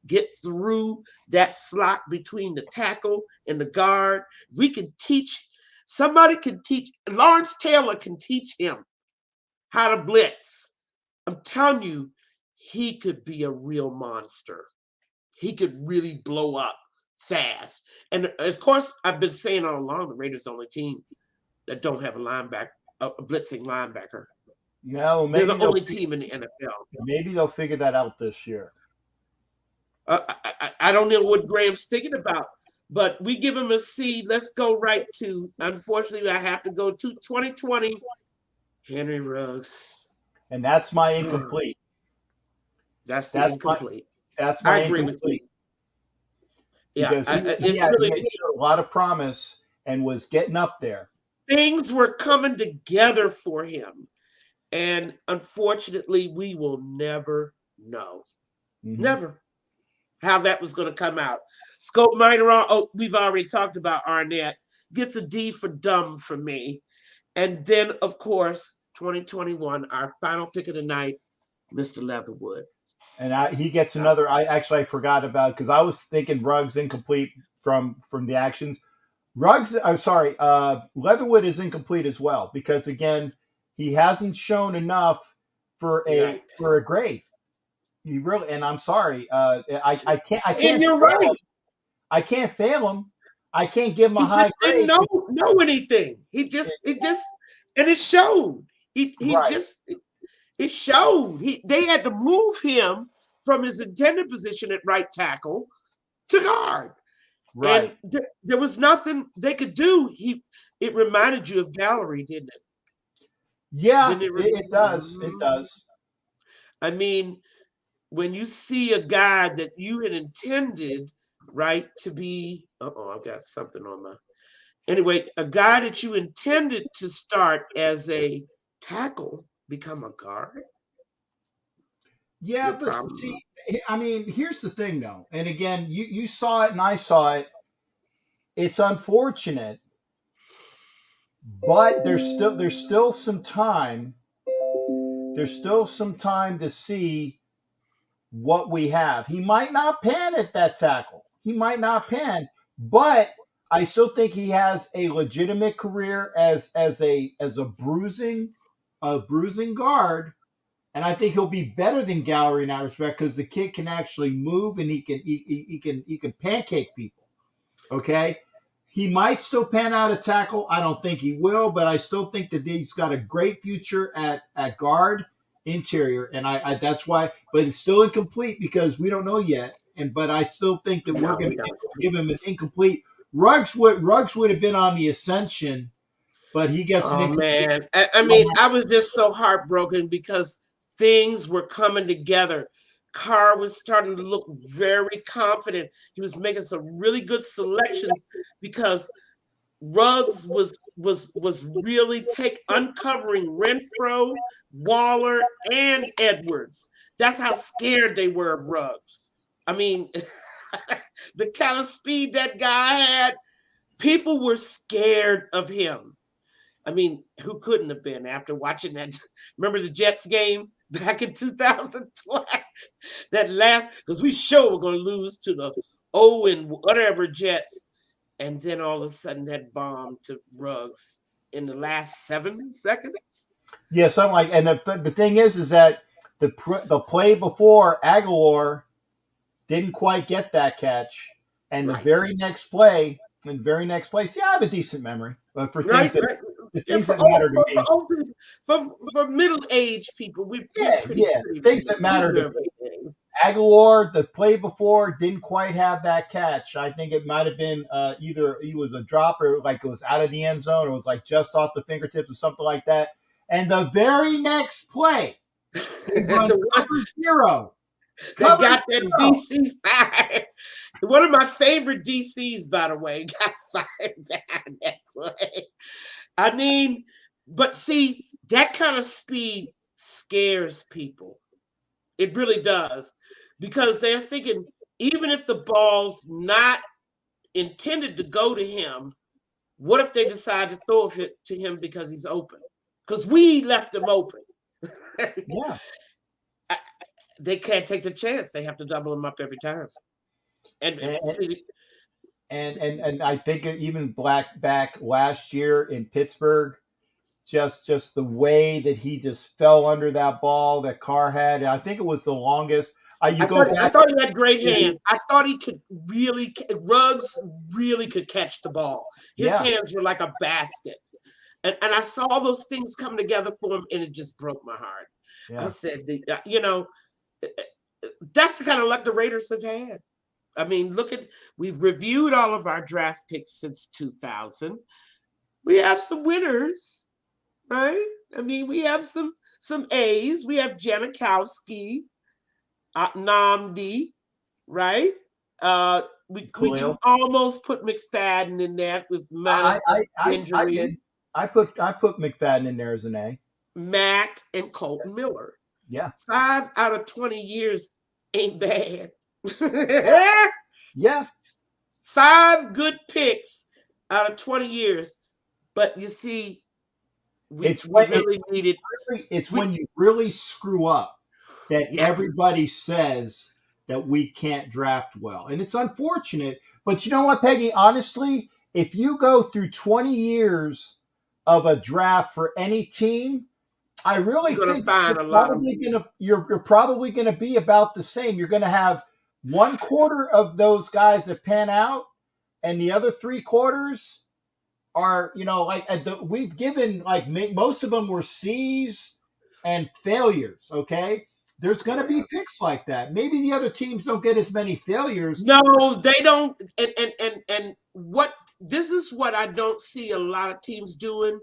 get through that slot between the tackle and the guard. Somebody can teach, Lawrence Taylor can teach him how to blitz. I'm telling you, he could be a real monster. He could really blow up fast. And of course, I've been saying all along, the Raiders are the only team that don't have a blitzing linebacker. No, they're the only team in the NFL. Maybe they'll figure that out this year. I don't know what Graham's thinking about, but we give him a C. Let's go right to, unfortunately, I have to go to 2020, Henry Ruggs. And that's my incomplete. That's incomplete. That's my I agree incomplete. with you. Yeah, he showed a lot of promise and was getting up there. Things were coming together for him. And unfortunately, we will never know. Mm-hmm. Never. How that was going to come out. Scope Minor, we've already talked about Arnett. Gets a D for dumb for me. And then, of course, 2021, our final pick of the night, Mr. Leatherwood. And he gets another. I forgot about because I was thinking Ruggs incomplete from the actions. Leatherwood is incomplete as well because again he hasn't shown enough for a grade. He really, and I'm sorry, I can't. And you're right. I can't fail him. I can't give him a high grade. Didn't know anything. It showed. It showed. They had to move him from his intended position at right tackle to guard. Right. And there was nothing they could do. It reminded you of Gallery, didn't it? Yeah, it does. It does. I mean, when you see a guy that you had intended, right, to be, I've got something on my Anyway, a guy that you intended to start as a tackle become a guard. Yeah, Your but problem. see, I mean, here's the thing, though. And again, you saw it and I saw it. It's unfortunate, but there's still some time. There's still some time to see what we have. He might not pan at that tackle. He might not pan, but I still think he has a legitimate career as a bruising guard. And I think he'll be better than Gallery in that respect because the kid can actually move and he can pancake people. Okay. He might still pan out a tackle. I don't think he will, but I still think that he's got a great future at guard interior. And I that's why, but it's still incomplete because we don't know yet. But I still think that we're going to give him an incomplete. Ruggs would have been on the ascension, but he gets an incomplete. Man. I mean, I was just so heartbroken because things were coming together. Carr was starting to look very confident. He was making some really good selections because Ruggs was really uncovering Renfro, Waller, and Edwards. That's how scared they were of Ruggs. I mean, the kind of speed that guy had, people were scared of him. I mean, who couldn't have been after watching that? Remember the Jets game back in 2020? That last, because we sure were going to lose to the and whatever Jets. And then all of a sudden that bomb to Ruggs in the last 7 seconds. Yeah, something like. And the thing is that the play before Aguilar didn't quite get that catch, and the very next play, see, I have a decent memory, but for things that matter to me, for middle-aged people, things that matter to me. Aguilar, the play before, didn't quite have that catch. I think it might have been either he was a drop or like it was out of the end zone, or it was like just off the fingertips or something like that. And the very next play, cover zero. They got that DC fired. One of my favorite DCs, by the way, got fired down that play. I mean, but see, that kind of speed scares people. It really does. Because they're thinking, even if the ball's not intended to go to him, what if they decide to throw it to him because he's open? Because we left him open. Yeah. They can't take the chance. They have to double him up every time. And I think even back last year in Pittsburgh, just the way that he just fell under that ball that Carr had. I think it was the longest. I thought he had great hands. I thought he could really, Ruggs really could catch the ball. His hands were like a basket. And I saw those things come together for him, and it just broke my heart. Yeah. I said, that's the kind of luck the Raiders have had. I mean, we've reviewed all of our draft picks since 2000. We have some winners, right? I mean, we have some A's. We have Janikowski, Namdi, right? We can almost put McFadden in that with minus injury. I put McFadden in there as an A. Mack and Colton Miller. Yeah. 5 out of 20 years ain't bad. Yeah. 5 good picks out of 20 years. But you see, it's when you really screw up that everybody says that we can't draft well. And it's unfortunate. But you know what, Peggy? Honestly, if you go through 20 years of a draft for any team, I really think you're probably going to be about the same. You're going to have 1/4 of those guys that pan out, and the other 3/4 are, we've given, like, most of them were C's and failures. Okay, there's going to be picks like that. Maybe the other teams don't get as many failures. No, they don't. And this is what I don't see a lot of teams doing: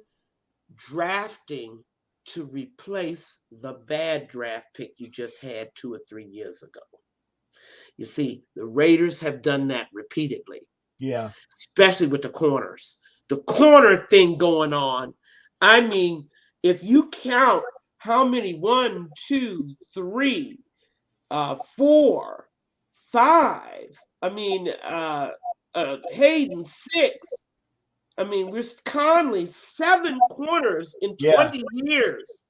drafting to replace the bad draft pick you just had 2 or 3 years ago. You see, the Raiders have done that repeatedly. Yeah. Especially with the corners. the corner thing going on. I mean, if you count how many, 1, 2, 3, 4, 5, I mean, Hayden 6. I mean, we're Conley 7 corners in 20 years.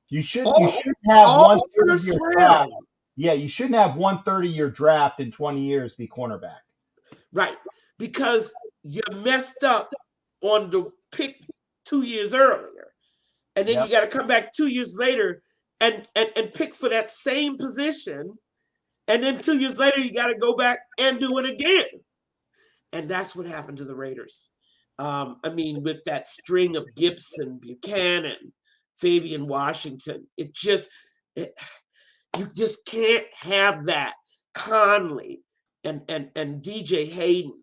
You shouldn't have all 1 first year round. draft. Yeah, you shouldn't have 1 30-year draft in 20 years be cornerback. Right, because you messed up on the pick 2 years earlier, and then you got to come back 2 years later and pick for that same position, and then 2 years later you got to go back and do it again. And that's what happened to the Raiders. I mean, with that string of Gibson, Buchanan, Fabian Washington, you just can't have that. Conley and DJ Hayden.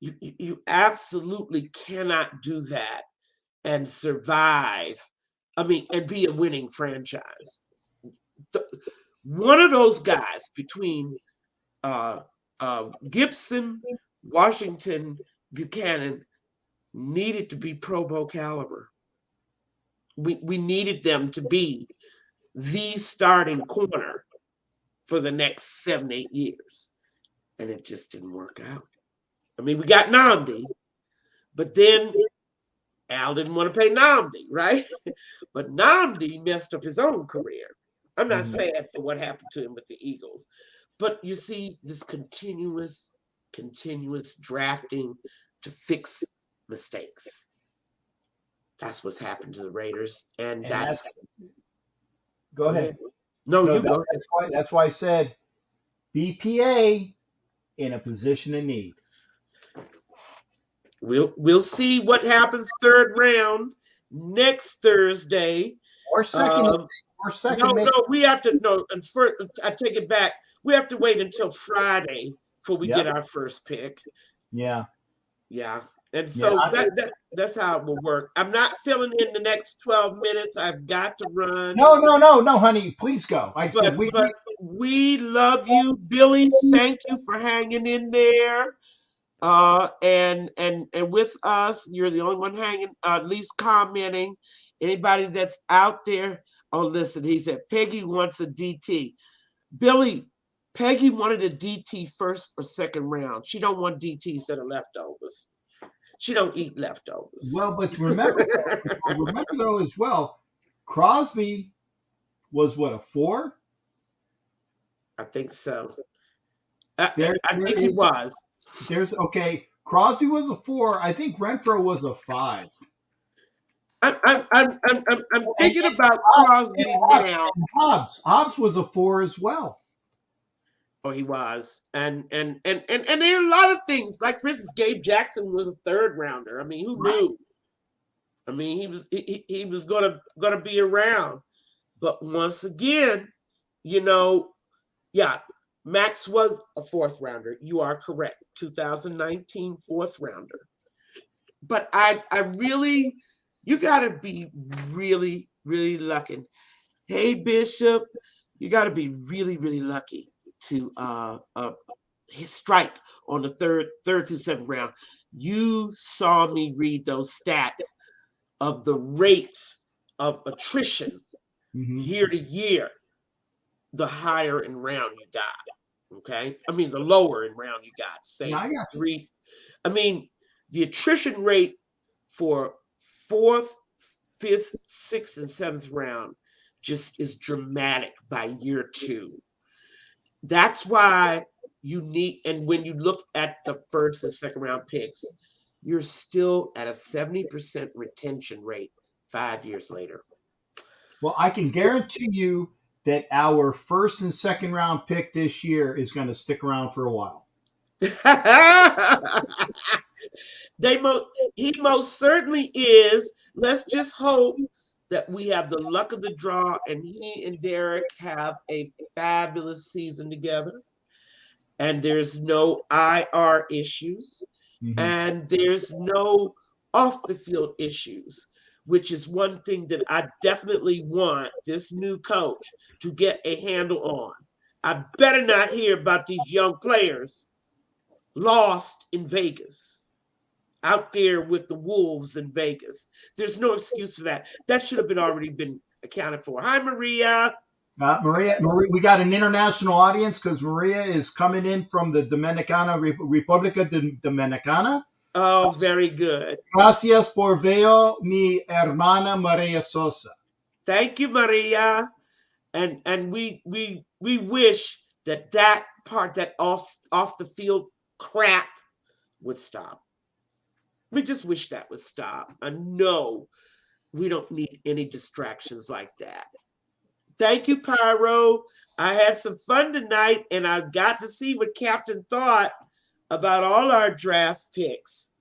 You absolutely cannot do that and survive. I mean, and be a winning franchise. One of those guys between Gibson, Washington, Buchanan needed to be Pro Bowl caliber. We needed them to be the starting corner for the next 7, 8 years. And it just didn't work out. I mean, we got Nnamdi, but then Al didn't want to pay Nnamdi, right? But Nnamdi messed up his own career. I'm not saying for what happened to him with the Eagles, but you see this continuous drafting to fix mistakes. That's what's happened to the Raiders, and that's. Go ahead. No, you go. That's why I said BPA in a position of need. We'll see what happens 3rd round next Thursday. Or second. No, we have to and first, I take it back. We have to wait until Friday before we get our first pick. Yeah. And so that's how it will work. I'm not filling in the next 12 minutes. I've got to run. No, honey, please go. We love you, Billy. Thank you for hanging in there. And with us, you're the only one hanging, at least commenting. Anybody that's out there, listen, he said Peggy wants a DT. Billy, Peggy wanted a DT 1st or 2nd round. She don't want DTs that are leftovers. She don't eat leftovers. Well, but remember though as well, Crosby was what, a 4? I think so. I think he was. Crosby was a 4. I think Renfro was a 5. I'm thinking about Crosby now. Hobbs was a 4 as well. Oh, he was, and there are a lot of things. Like for instance, Gabe Jackson was a 3rd rounder. I mean, who knew? I mean, he was gonna be around, but once again, Max was a 4th rounder. You are correct, 2019 4th rounder. But I really, you got to be really, really lucky. Hey, Bishop, you got to be really, really lucky to strike on the third through 7th round. You saw me read those stats of the rates of attrition year to year. The higher in round you got, okay? I mean, the lower in round you got, say 3. I mean, the attrition rate for 4th, 5th, 6th, and 7th round just is dramatic by year 2. That's why you need, and when you look at the 1st and 2nd round picks, you're still at a 70% retention rate 5 years later. Well, I can guarantee you that our 1st and 2nd round pick this year is going to stick around for a while. He most certainly is. Let's just hope that we have the luck of the draw and he and Derek have a fabulous season together. And there's no IR issues and there's no off the field issues, which is one thing that I definitely want this new coach to get a handle on. I better not hear about these young players lost in Vegas. out there with the wolves in Vegas. There's no excuse for that. That should have already been accounted for. Hi, Maria. Maria, we got an international audience because Maria is coming in from the República Dominicana. Oh, very good. Gracias por veo mi hermana Maria Sosa. Thank you, Maria. And we wish that part, that off the field crap, would stop. We just wish that would stop. And no, we don't need any distractions like that. Thank you, Pyro. I had some fun tonight, and I got to see what Captain thought about all our draft picks.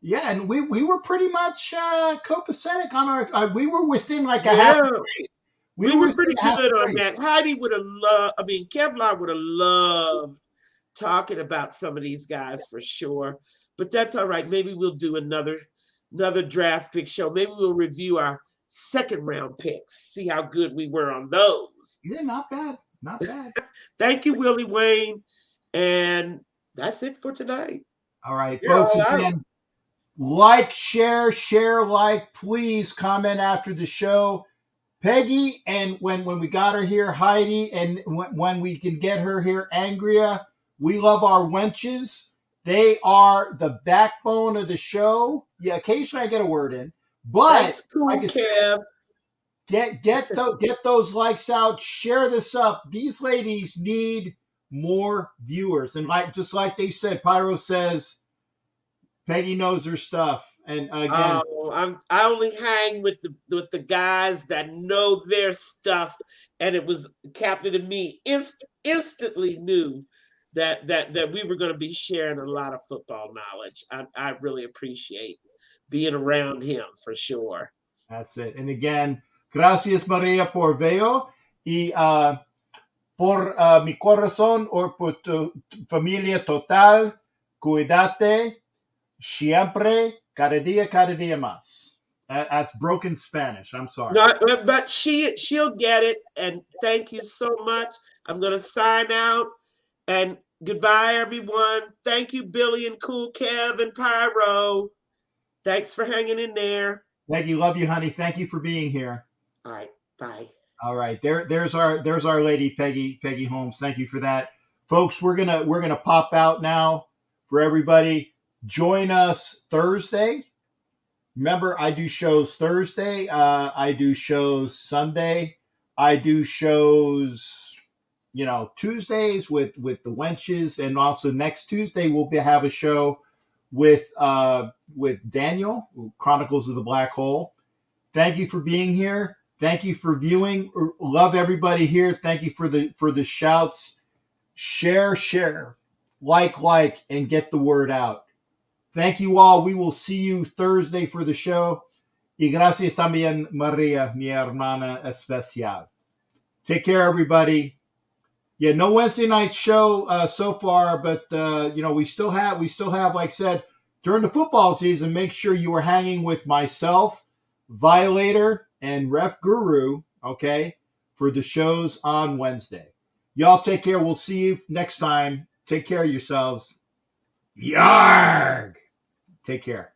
Yeah, and we were pretty much copacetic on our. We were within like a half. We were pretty good on that. Heidi would have loved. I mean, Kevlar would have loved talking about some of these guys for sure. But that's all right. Maybe we'll do another draft pick show. Maybe we'll review our second round picks. See how good we were on those. Yeah, not bad. Not bad. Thank you, Willie Wayne. And that's it for tonight. All right, folks. Again, like, share, like. Please comment after the show. Peggy, and when we got her here, Heidi, and when we can get her here, Angria. We love our wenches. They are the backbone of the show. Yeah, occasionally I get a word in, but that's cool, Kev. Get those likes out. Share this up. These ladies need more viewers, and just like they said, Pyro says, Peggy knows her stuff. And again, I only hang with the guys that know their stuff, and it was Captain and me instantly knew that we were going to be sharing a lot of football knowledge. I really appreciate being around him for sure. That's it. And again, gracias Maria por veo y por mi corazón or por tu familia total. Cuídate siempre. Cada día más. That's broken Spanish. I'm sorry. No, but she'll get it. And thank you so much. I'm going to sign out. And goodbye, everyone. Thank you, Billy and Cool Kev and Pyro. Thanks for hanging in there. Thank you. Love you, honey. Thank you for being here. All right. Bye. All right. There's our lady, Peggy Holmes. Thank you for that. Folks, we're gonna pop out now for everybody. Join us Thursday. Remember, I do shows Thursday. I do shows Sunday. I do shows, Tuesdays with the Wenches, and also next Tuesday we'll have a show with Daniel, Chronicles of the Black Hole. Thank you for being here. Thank you for viewing. Love everybody here. Thank you for the shouts. Share, like, and get the word out. Thank you all. We will see you Thursday for the show. Y gracias también, Maria, mi hermana especial. Take care, everybody. Yeah, no Wednesday night show so far, but we still have, like I said, during the football season, make sure you are hanging with myself, Violator, and Ref Guru, okay, for the shows on Wednesday. Y'all take care. We'll see you next time. Take care of yourselves. Yarg! Take care.